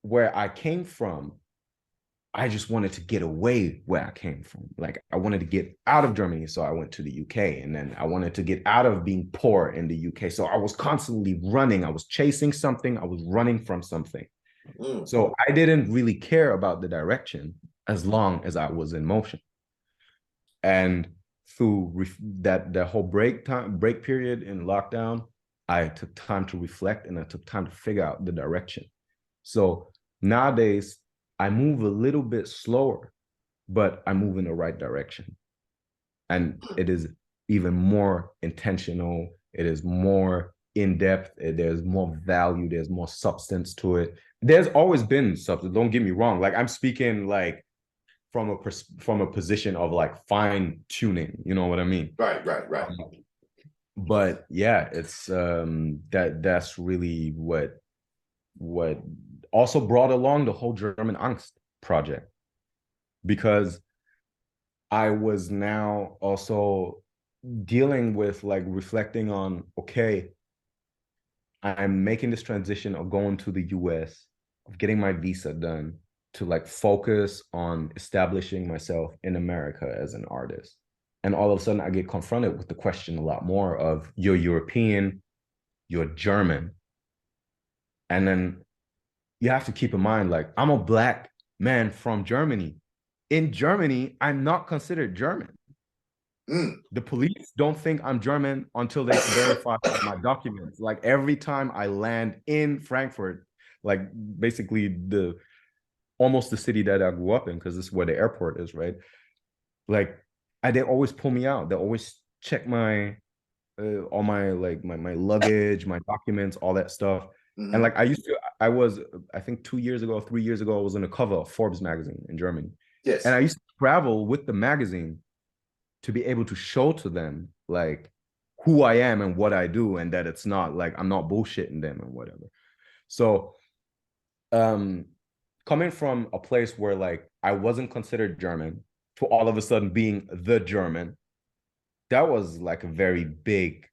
where I came from, I just wanted to get away where I came from. Like I wanted to get out of Germany. So I went to the UK, and then I wanted to get out of being poor in the UK. So I was constantly running. I was chasing something. I was running from something. So I didn't really care about the direction as long as I was in motion. And through that whole break period in lockdown, I took time to reflect, and I took time to figure out the direction. So nowadays, I move a little bit slower, but I move in the right direction. And it is even more intentional. It is more in-depth. There's more value. There's more substance to it. There's always been substance. Don't get me wrong. Like I'm speaking like from a position of like fine tuning. You know what I mean? Right. But yeah, it's that's really what also brought along the whole German Angst project, because I was now also dealing with like reflecting on, okay, I'm making this transition of going to the US, of getting my visa done, to like focus on establishing myself in America as an artist. And all of a sudden I get confronted with the question a lot more of, you're European, you're German. And then you have to keep in mind, like, I'm a Black man from Germany. In Germany, I'm not considered German. The police don't think I'm German until they verify my documents. Like every time I land in Frankfurt, like basically almost the city that I grew up in, because this is where the airport is, right? Like they always pull me out. They always check my all my like my luggage, my documents, all that stuff. And like I was, I think 2 years ago, 3 years ago, I was on the cover of Forbes magazine in Germany. Yes. And I used to travel with the magazine to be able to show to them like who I am and what I do, and that it's not like I'm not bullshitting them and whatever. So coming from a place where like I wasn't considered German to all of a sudden being the German, that was like a very big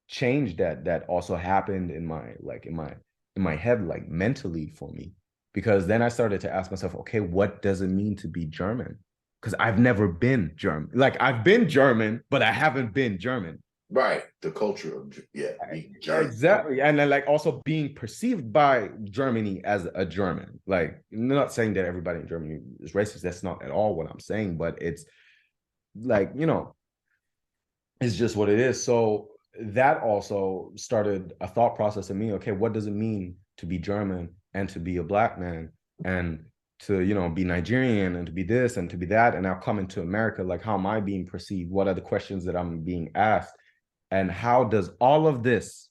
change that also happened in my head, like mentally for me. Because then I started to ask myself, okay, what does it mean to be German? Because I've never been German. Like I've been German, but I haven't been German. Right. The culture of being German. Exactly. And then like also being perceived by Germany as a German. Like I'm not saying that everybody in Germany is racist. That's not at all what I'm saying, but it's like, it's just what it is. So that also started a thought process in me. Okay, what does it mean to be German and to be a Black man and to, be Nigerian and to be this and to be that? And now coming to America, like how am I being perceived? What are the questions that I'm being asked? And how does all of this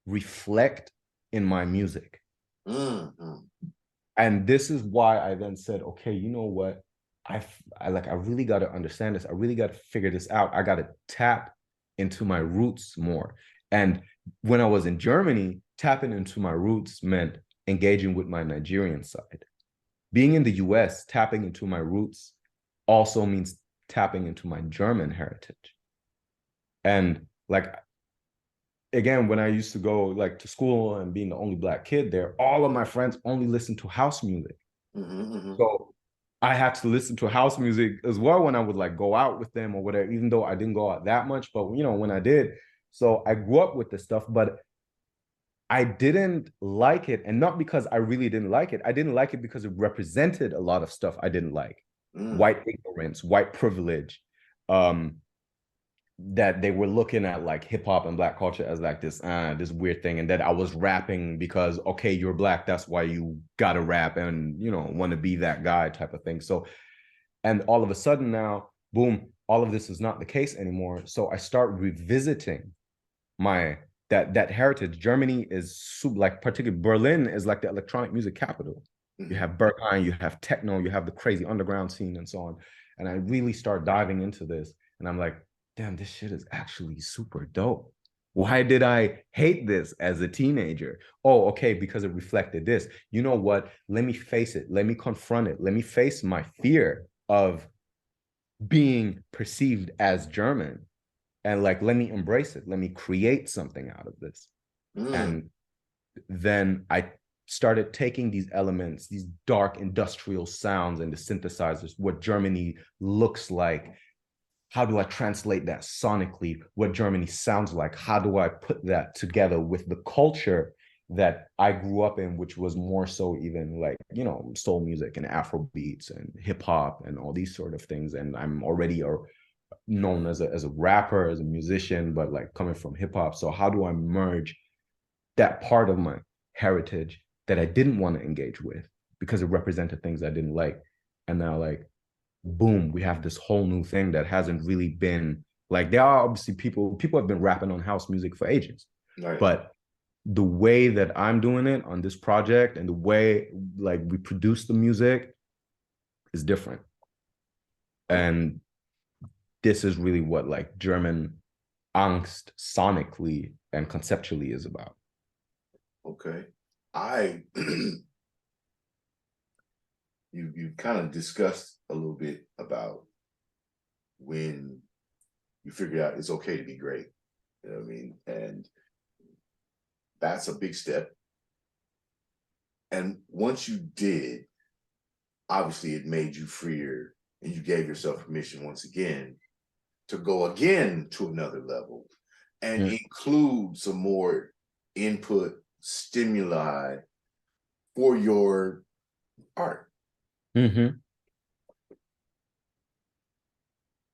reflect in my music? And this is why I then said, okay, you know what? I really got to understand this. I really got to figure this out. I got to tap into my roots more. And when I was in Germany, tapping into my roots meant engaging with my Nigerian side. Being in the US, tapping into my roots also means tapping into my German heritage. And like, again, when I used to go like to school and being the only Black kid there, all of my friends only listened to house music. So I had to listen to house music as well when I would like go out with them or whatever, even though I didn't go out that much, but when I did. So I grew up with this stuff, but I didn't like it. And not because I really didn't like it. I didn't like it because it represented a lot of stuff I didn't like. White ignorance, white privilege, that they were looking at like hip hop and Black culture as like this weird thing, and that I was rapping because, okay, you're Black, that's why you gotta rap and want to be that guy type of thing. So, and all of a sudden now, boom, all of this is not the case anymore. So I start revisiting my that heritage. Germany is like, particularly Berlin is like the electronic music capital. You have Berghain, you have techno, you have the crazy underground scene and so on. And I really start diving into this, and I'm like, damn, this shit is actually super dope. Why did I hate this as a teenager? Oh, okay, because it reflected this. You know what? Let me face it. Let me confront it. Let me face my fear of being perceived as German. And like, let me embrace it. Let me create something out of this. And then I started taking these elements, these dark industrial sounds and the synthesizers, what Germany looks like. How do I translate that sonically? What Germany sounds like? How do I put that together with the culture that I grew up in, which was more so even like, soul music and Afro beats and hip hop and all these sort of things. And I'm already known as a rapper, as a musician, but like coming from hip hop. So how do I merge that part of my heritage that I didn't want to engage with because it represented things I didn't like? And now like, boom, we have this whole new thing that hasn't really been like, there are obviously people have been rapping on house music for ages, right? But the way that I'm doing it on this project and the way like we produce the music is different. And this is really what like German Angst sonically and conceptually is about. Okay. You kind of discussed a little bit about when you figured out it's okay to be great. You know what I mean? And that's a big step. And once you did, obviously it made you freer, and you gave yourself permission once again to go again to another level and include some more input, stimuli for your art.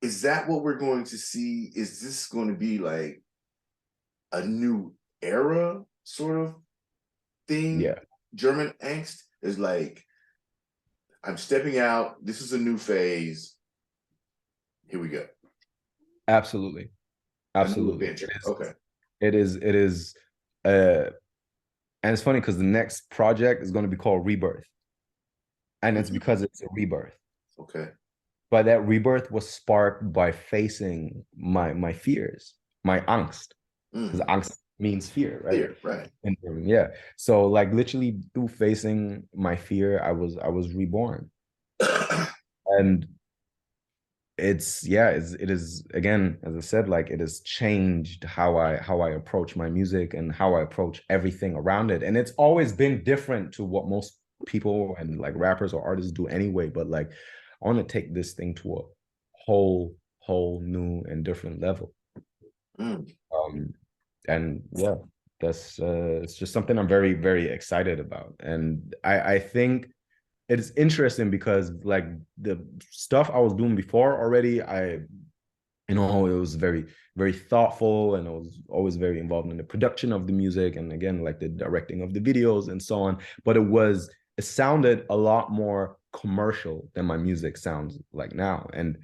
Is that what we're going to see? Is this going to be like a new era sort of thing? Yeah, German angst is like, I'm stepping out. This is a new phase. Here we go. absolutely. A new Absolutely. adventure. Okay. It is uh and it's funny because the next project is going to be called Rebirth. And it's because it's a rebirth. Okay. But that rebirth was sparked by facing my fears, my angst. Because angst means fear, right? Fear, right. And yeah. So like literally through facing my fear, I was reborn. And it is again, as I said, like it has changed how I approach my music and how I approach everything around it. And it's always been different to what most people and like rappers or artists do anyway. But like I want to take this thing to a whole new and different level. Um and yeah, that's it's just something I'm very, very excited about. And I think it's interesting because like the stuff I was doing before already, it was very, very thoughtful, and I was always very involved in the production of the music and again like the directing of the videos and so on. But it sounded a lot more commercial than my music sounds like now. And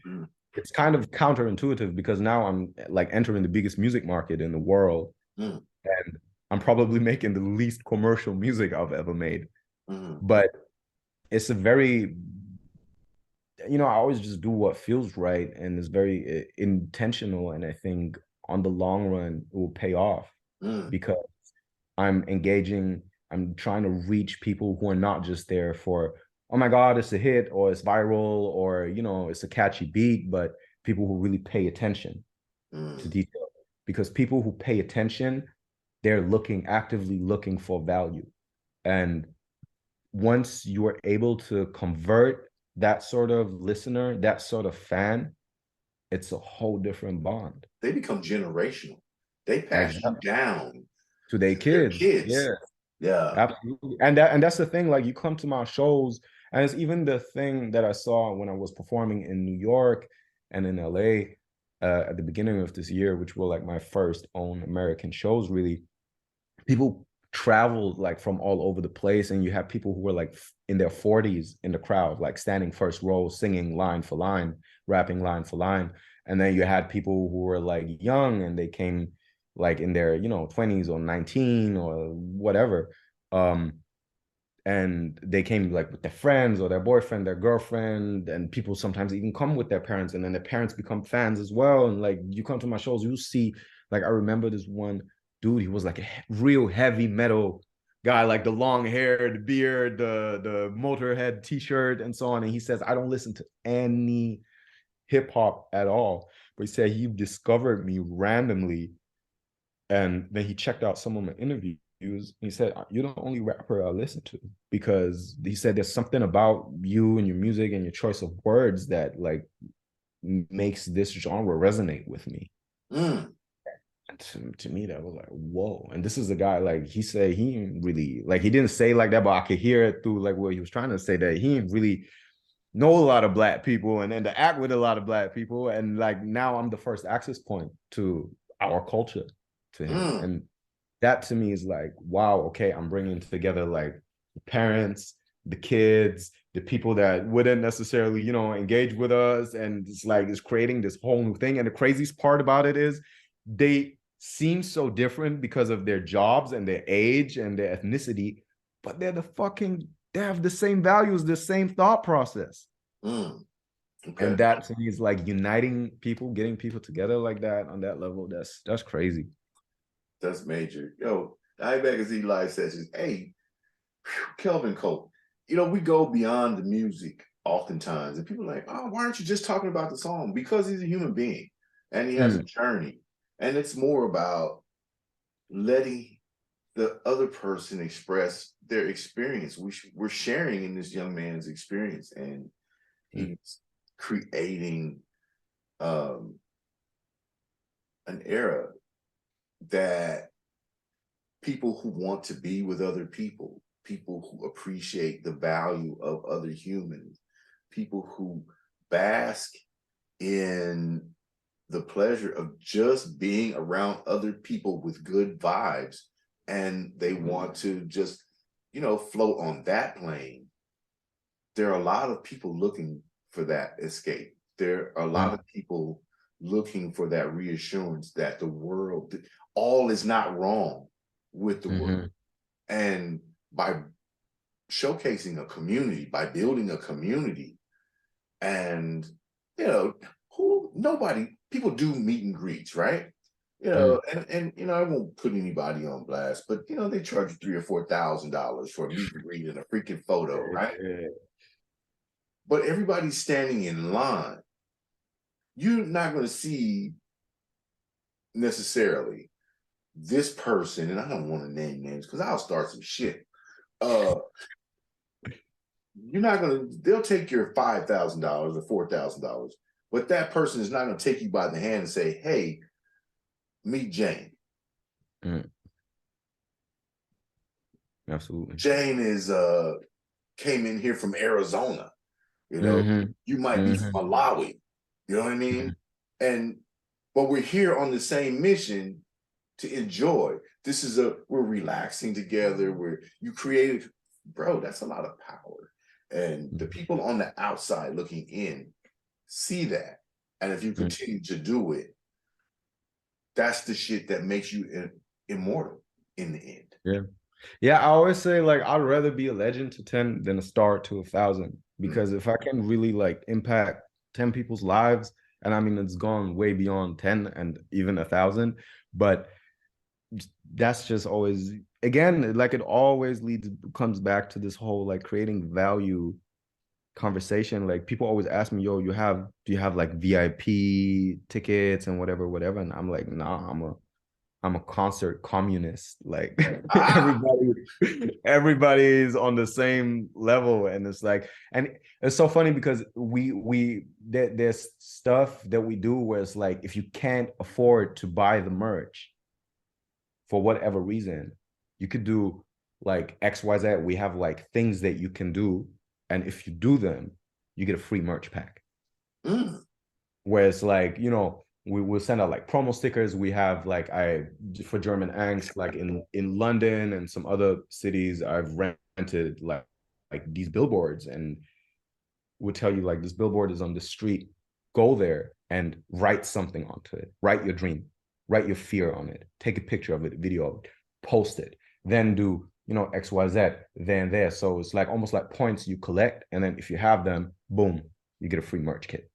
it's kind of counterintuitive because now I'm like entering the biggest music market in the world, and I'm probably making the least commercial music I've ever made. But it's a very, I always just do what feels right, and it's very intentional. And I think on the long run, it will pay off because I'm engaging, I'm trying to reach people who are not just there for, oh my God, it's a hit or it's viral or, it's a catchy beat, but people who really pay attention to detail. Because people who pay attention, they're actively looking for value. And once you are able to convert that sort of listener, that sort of fan, it's a whole different bond. They become generational. They pass you down to their to their kids. kids. Yeah, Yeah. absolutely. And that's the thing. Like you come to my shows, and it's even the thing that I saw when I was performing in New York and in LA at the beginning of this year, which were like my first own American shows. Really, people traveled like from all over the place, and you have people who were like in their 40s in the crowd, like standing first row, singing line for line, rapping line for line. And then you had people who were like young, and they came like in their 20s or 19 or whatever, and they came like with their friends or their boyfriend, their girlfriend, and people sometimes even come with their parents, and then their parents become fans as well. And like you come to my shows, you see, like I remember this one dude, he was like a real heavy metal guy, like the long hair, the beard, the Motorhead t-shirt and so on. And he says, I don't listen to any hip hop at all, but he said he discovered me randomly, and then he checked out some of my interviews. He said, you're the only rapper I listen to, because he said there's something about you and your music and your choice of words that like makes this genre resonate with me. To me, that was like, whoa. And this is a guy, like he said, he really, like he didn't say like that, but I could hear it through like what he was trying to say, that he really know a lot of Black people and then to act with a lot of Black people. And like now I'm the first access point to our culture to him. And that to me is like, wow, okay, I'm bringing together like the parents, the kids, the people that wouldn't necessarily, engage with us. And it's like, it's creating this whole new thing. And the craziest part about it is they seem so different because of their jobs and their age and their ethnicity, but they have the same values, the same thought process. Okay. And that to me is like uniting people, getting people together like that on that level. That's crazy. That's major. Yo, I Magazine live sessions. Hey, Kelvyn Colt. We go beyond the music oftentimes, and people are like, oh, why aren't you just talking about the song? Because he's a human being and he has a journey. And it's more about letting the other person express their experience. We're sharing in this young man's experience, and he's creating an era that people who want to be with other people, people who appreciate the value of other humans, people who bask in the pleasure of just being around other people with good vibes, and they want to just, you know, float on that plane. There are a lot of people looking for that escape. There are a lot of people looking for that reassurance that the world, all is not wrong with the world. And by showcasing a community, by building a community, and, you know, people do meet and greets, right? You know, and you know, I won't put anybody on blast, but you know, they charge you $3,000 or $4,000 for a meet and greet and a freaking photo, right? But everybody's standing in line. You're not going to see necessarily this person, and I don't want to name names because I'll start some shit. You're not going to, they'll take your $5,000 or $4,000, but that person is not going to take you by the hand and say, hey, meet Jane. Absolutely. Jane is came in here from Arizona. You know, you might be from Malawi. You know what I mean? But we're here on the same mission to enjoy. We're relaxing together. You created, bro, that's a lot of power. And the people on the outside looking in see that. And if you continue to do it, that's the shit that makes you immortal in the end. Yeah, I always say, like, I'd rather be a legend to 10 than a star to 1,000, because if I can really like impact 10 people's lives, and I mean, it's gone way beyond 10 and even 1,000, but that's just always, again, like, it always comes back to this whole like creating value conversation. Like, people always ask me, yo, do you have like VIP tickets and whatever, and I'm like, nah, I'm a concert communist. Like, everybody's on the same level. And it's like, and it's so funny because there's stuff that we do where it's like, if you can't afford to buy the merch for whatever reason, you could do like XYZ. We have like things that you can do, and if you do them, you get a free merch pack. Where it's like, you know, we will send out like promo stickers. We have like, for German Angst, like in London and some other cities, I've rented like these billboards, and would tell you, like, this billboard is on the street. Go there and write something onto it. Write your dream, write your fear on it. Take a picture of it, video of it, post it. Then do, you know, XYZ, then there. So it's like almost like points you collect, and then if you have them, boom, you get a free merch kit.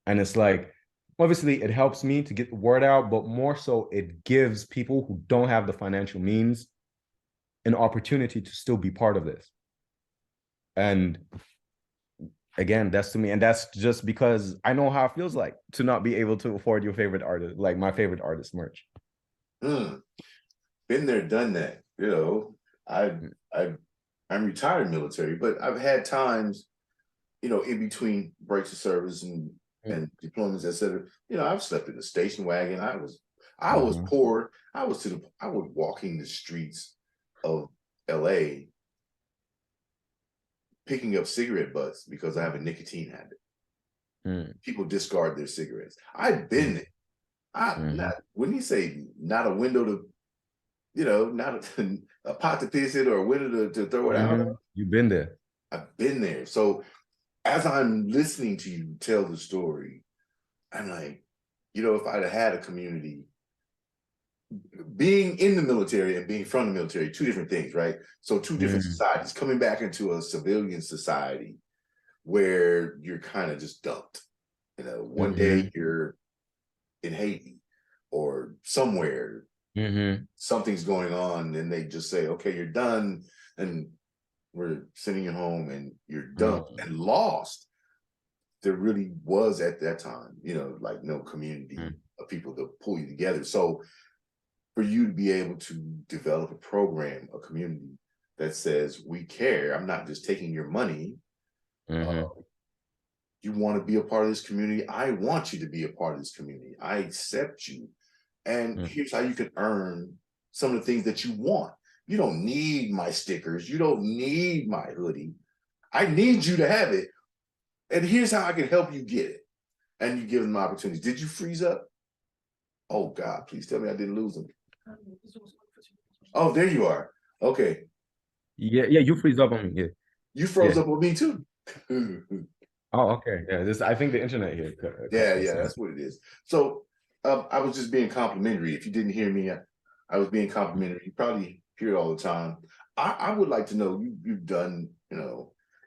And it's like, obviously, it helps me to get the word out, but more so, it gives people who don't have the financial means an opportunity to still be part of this. And again, that's to me, and that's just because I know how it feels like to not be able to afford your favorite artist, like my favorite artist merch. Been there, done that. You know, I'm retired military, but I've had times, you know, in between breaks of service and deployments, etc. You know, I've slept in the station wagon. I was poor. I was walking the streets of LA picking up cigarette butts because I have a nicotine habit. People discard their cigarettes. I've been there. When you say not a window to, you know, not a pot to piss it or a window to throw it out. You've been there. I've been there. So as I'm listening to you tell the story, I'm like, you know, if I'd have had a community, being in the military and being from the military, two different things, right? So two different societies, coming back into a civilian society where you're kind of just dumped. You know, one day you're in Haiti or somewhere, something's going on, and they just say, okay, you're done, and we're sending you home, and you're dumped and lost. There really was at that time, you know, like no community of people to pull you together. So for you to be able to develop a program, a community that says, we care, I'm not just taking your money. You want to be a part of this community? I want you to be a part of this community. I accept you. And here's how you can earn some of the things that you want. You don't need my stickers. You don't need my hoodie. I need you to have it. And here's how I can help you get it. and you give them opportunities. Did you freeze up? Oh God, please tell me I didn't lose them. Oh, there you are. Okay. Yeah, you freeze up on me. Yeah. You froze up with me too. Oh, okay. Yeah, I think the internet here. Yeah, that's what it is. So I was just being complimentary. If you didn't hear me, I was being complimentary. You probably hear it all the time. I would like to know, you've done,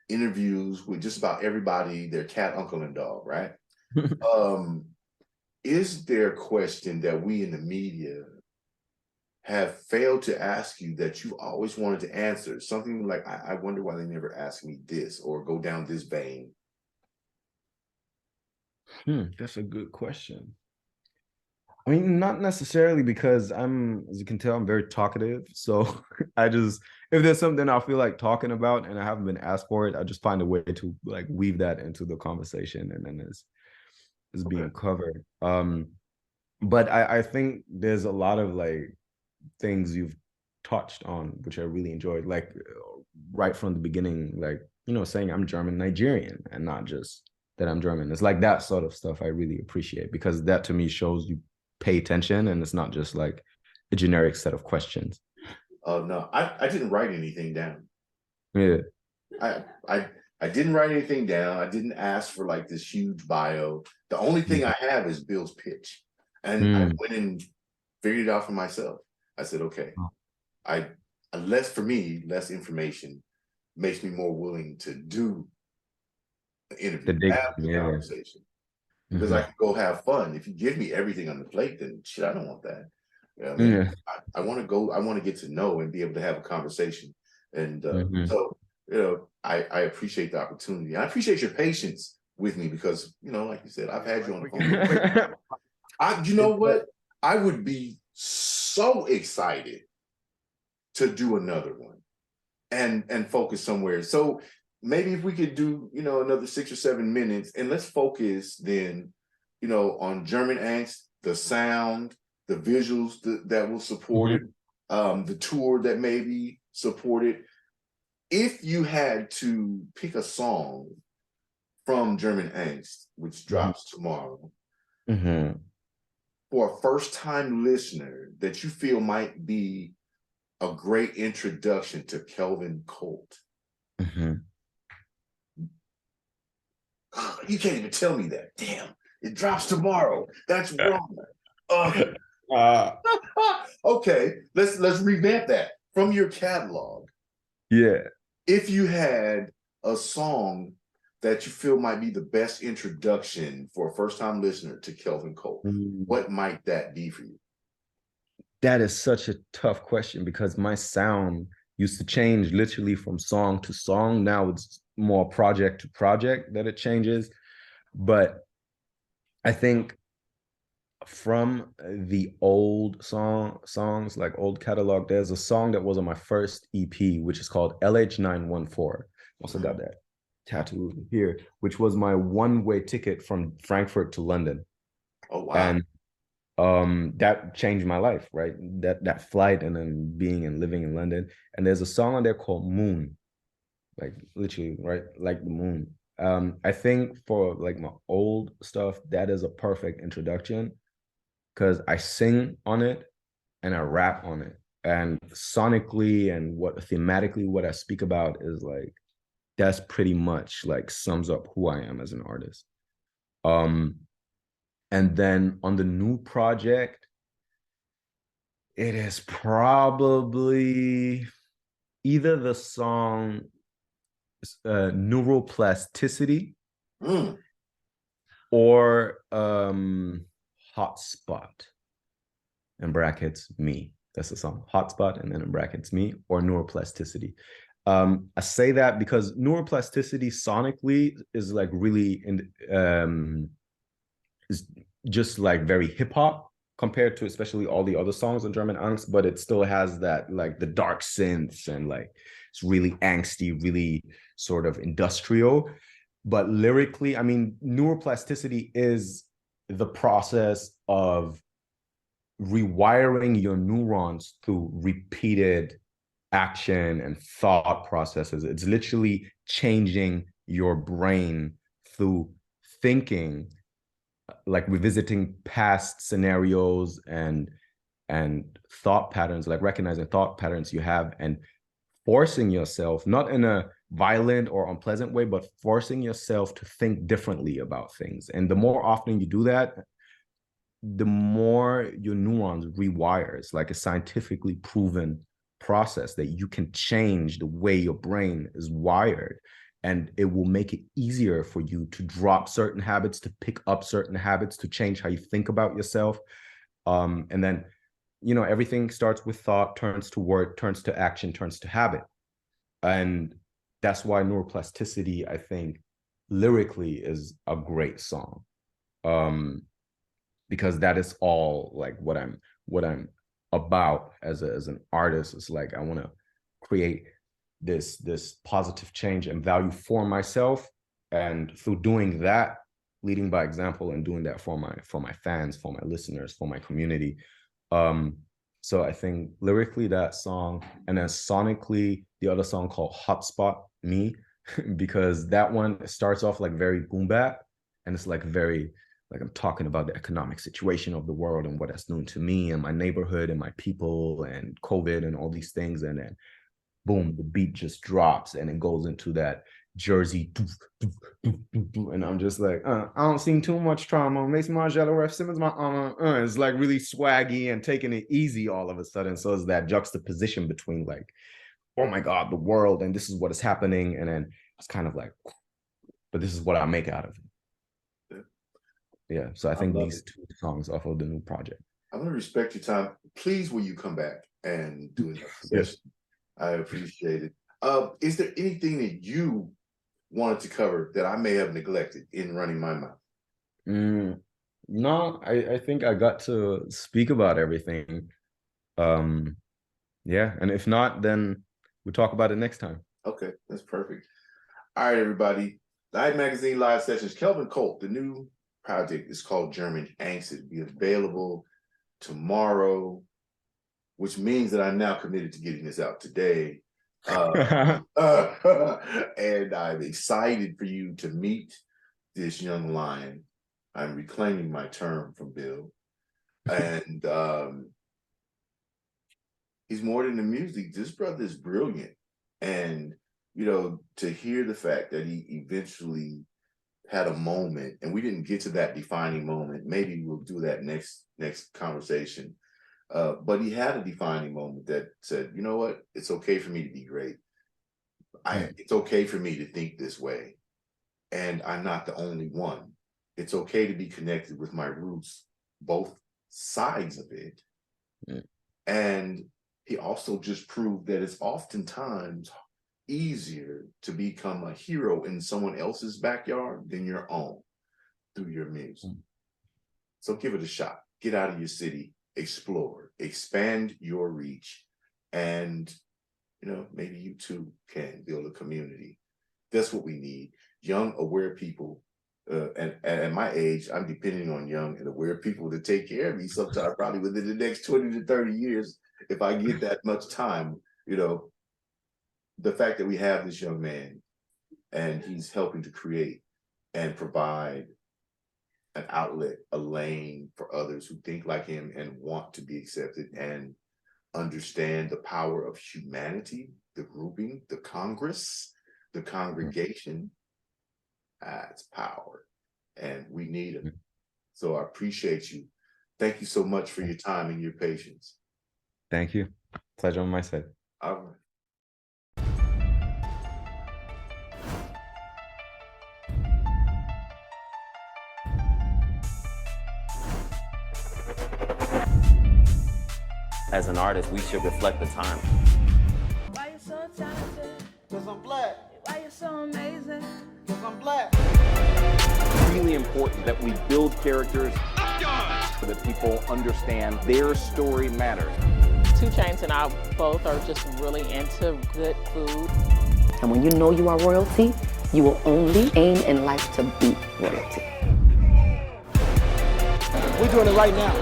interviews with just about everybody, their cat, uncle, and dog, right? Is there a question that we in the media have failed to ask you that you always wanted to answer? Something like, I wonder why they never asked me this, or go down this vein. That's a good question. I mean, not necessarily, because as you can tell, I'm very talkative. So if there's something I feel like talking about and I haven't been asked for it, I just find a way to like weave that into the conversation, and then it's being covered. But I think there's a lot of like things you've touched on, which I really enjoyed, like right from the beginning, like, saying I'm German Nigerian and not just that I'm German. It's like that sort of stuff I really appreciate, because that to me shows you pay attention and it's not just like a generic set of questions. Oh no, I didn't write anything down. Yeah. I didn't write anything down. I didn't ask for like this huge bio. The only thing I have is Bill's pitch. And I went and figured it out for myself. I said, okay, less information makes me more willing to do the interview, have the conversation. Because I can go have fun. If you give me everything on the plate, then shit, I don't want that. I want to go, I want to get to know and be able to have a conversation. And so, I appreciate the opportunity. I appreciate your patience with me, because, like you said, I've had you on the phone. You know what? I would be so excited to do another one and focus somewhere. So maybe if we could do, another 6 or 7 minutes, and let's focus then, on German Angst, the sound, the visuals that will support it, the tour that maybe support it. If you had to pick a song from German Angst, which drops tomorrow, for a first-time listener that you feel might be a great introduction to Kelvyn Colt, you can't even tell me that. Damn, it drops tomorrow. That's wrong. Okay, let's revamp that from your catalog. Yeah. If you had a song that you feel might be the best introduction for a first-time listener to Kelvyn Colt, what might that be for you? That is such a tough question, because my sound used to change literally from song to song. Now it's more project to project that it changes. But I think from the old songs, like old catalog, there's a song that was on my first EP, which is called LH914. Also got that tattoo here, which was my one-way ticket from Frankfurt to London. Oh wow. And that changed my life, right? That flight, and then being and living in London. And there's a song on there called Moon, like literally, right? Like the moon. I think for like my old stuff, that is a perfect introduction, because I sing on it and I rap on it. And sonically and thematically, what I speak about is like, that's pretty much like sums up who I am as an artist. And then on the new project, it is probably either the song Neuroplasticity or Hotspot, in brackets me. That's the song, Hotspot, and then in brackets me, or Neuroplasticity. I say that because Neuroplasticity sonically is like really is just like very hip hop compared to especially all the other songs in German Angst, but it still has that like the dark synths and like it's really angsty, really sort of industrial. But lyrically, I mean, neuroplasticity is the process of rewiring your neurons through repeated action and thought processes. It's literally changing your brain through thinking like revisiting past scenarios and thought patterns, like recognizing thought patterns you have and forcing yourself, not in a violent or unpleasant way, but forcing yourself to think differently about things. And the more often you do that, the more your neurons rewire. It's like a scientifically proven process that you can change the way your brain is wired, and it will make it easier for you to drop certain habits, to pick up certain habits, to change how you think about yourself. And then, everything starts with thought, turns to word, turns to action, turns to habit. And that's why Neuroplasticity, I think, lyrically is a great song. Because that is all like what I'm about as an artist. It's like I want to create this positive change and value for myself, and through doing that, leading by example and doing that for my fans, for my listeners, for my community. So I think lyrically that song, and then sonically the other song called Hotspot Me, because that one starts off like very boom bap, and it's like very like I'm talking about the economic situation of the world and what that's doing to me and my neighborhood and my people and COVID and all these things. And then boom, the beat just drops and it goes into that Jersey. And I'm just like, I don't see too much trauma. Makes my jello ref Simmons, it's like really swaggy and taking it easy all of a sudden. So it's that juxtaposition between like, oh my God, the world, and this is what is happening. And then it's kind of like, but this is what I make out of it. Yeah, so I think these two songs off of the new project. I'm going to respect your time. Please, will you come back and do it? Yes. I appreciate it. Is there anything that you wanted to cover that I may have neglected in running my mouth? No, I think I got to speak about everything. Yeah, and if not, then we'll talk about it next time. Okay, that's perfect. All right, everybody. The Hype Magazine Live Sessions, Kelvyn Colt, the new project is called German Angst. It'll be available tomorrow, which means that I'm now committed to getting this out today. And I'm excited for you to meet this young lion. I'm reclaiming my term from Bill. And he's more than the music. This brother is brilliant. And, to hear the fact that he eventually had a moment, and we didn't get to that defining moment. Maybe we'll do that next conversation. But he had a defining moment that said, you know what? It's okay for me to be great. It's okay for me to think this way. And I'm not the only one. It's okay to be connected with my roots, both sides of it. Yeah. And he also just proved that it's oftentimes easier to become a hero in someone else's backyard than your own through your music. So give it a shot. Get out of your city, explore, expand your reach, and maybe you too can build a community. That's what we need. Young, aware people. And at my age, I'm depending on young and aware people to take care of me sometime, probably within the next 20 to 30 years, if I get that much time. The fact that we have this young man and he's helping to create and provide an outlet, a lane for others who think like him and want to be accepted and understand the power of humanity, the grouping, the Congress, the congregation. It's power, and we need it. So I appreciate you. Thank you so much for your time and your patience. Thank you. Pleasure on my side. All right. As an artist, we should reflect the time. Why you so talented? 'Cause I'm black. Why you so amazing? 'Cause I'm black. It's really important that we build characters so that people understand their story matters. 2 Chainz and I both are just really into good food. And when you know you are royalty, you will only aim in life to be royalty. We're doing it right now.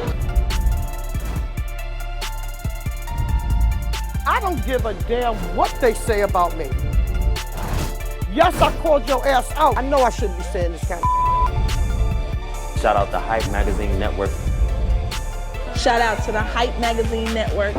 I don't give a damn what they say about me. Yes, I called your ass out. I know I shouldn't be saying this kind of Shout out to Hype Magazine Network. Shout out to the Hype Magazine Network.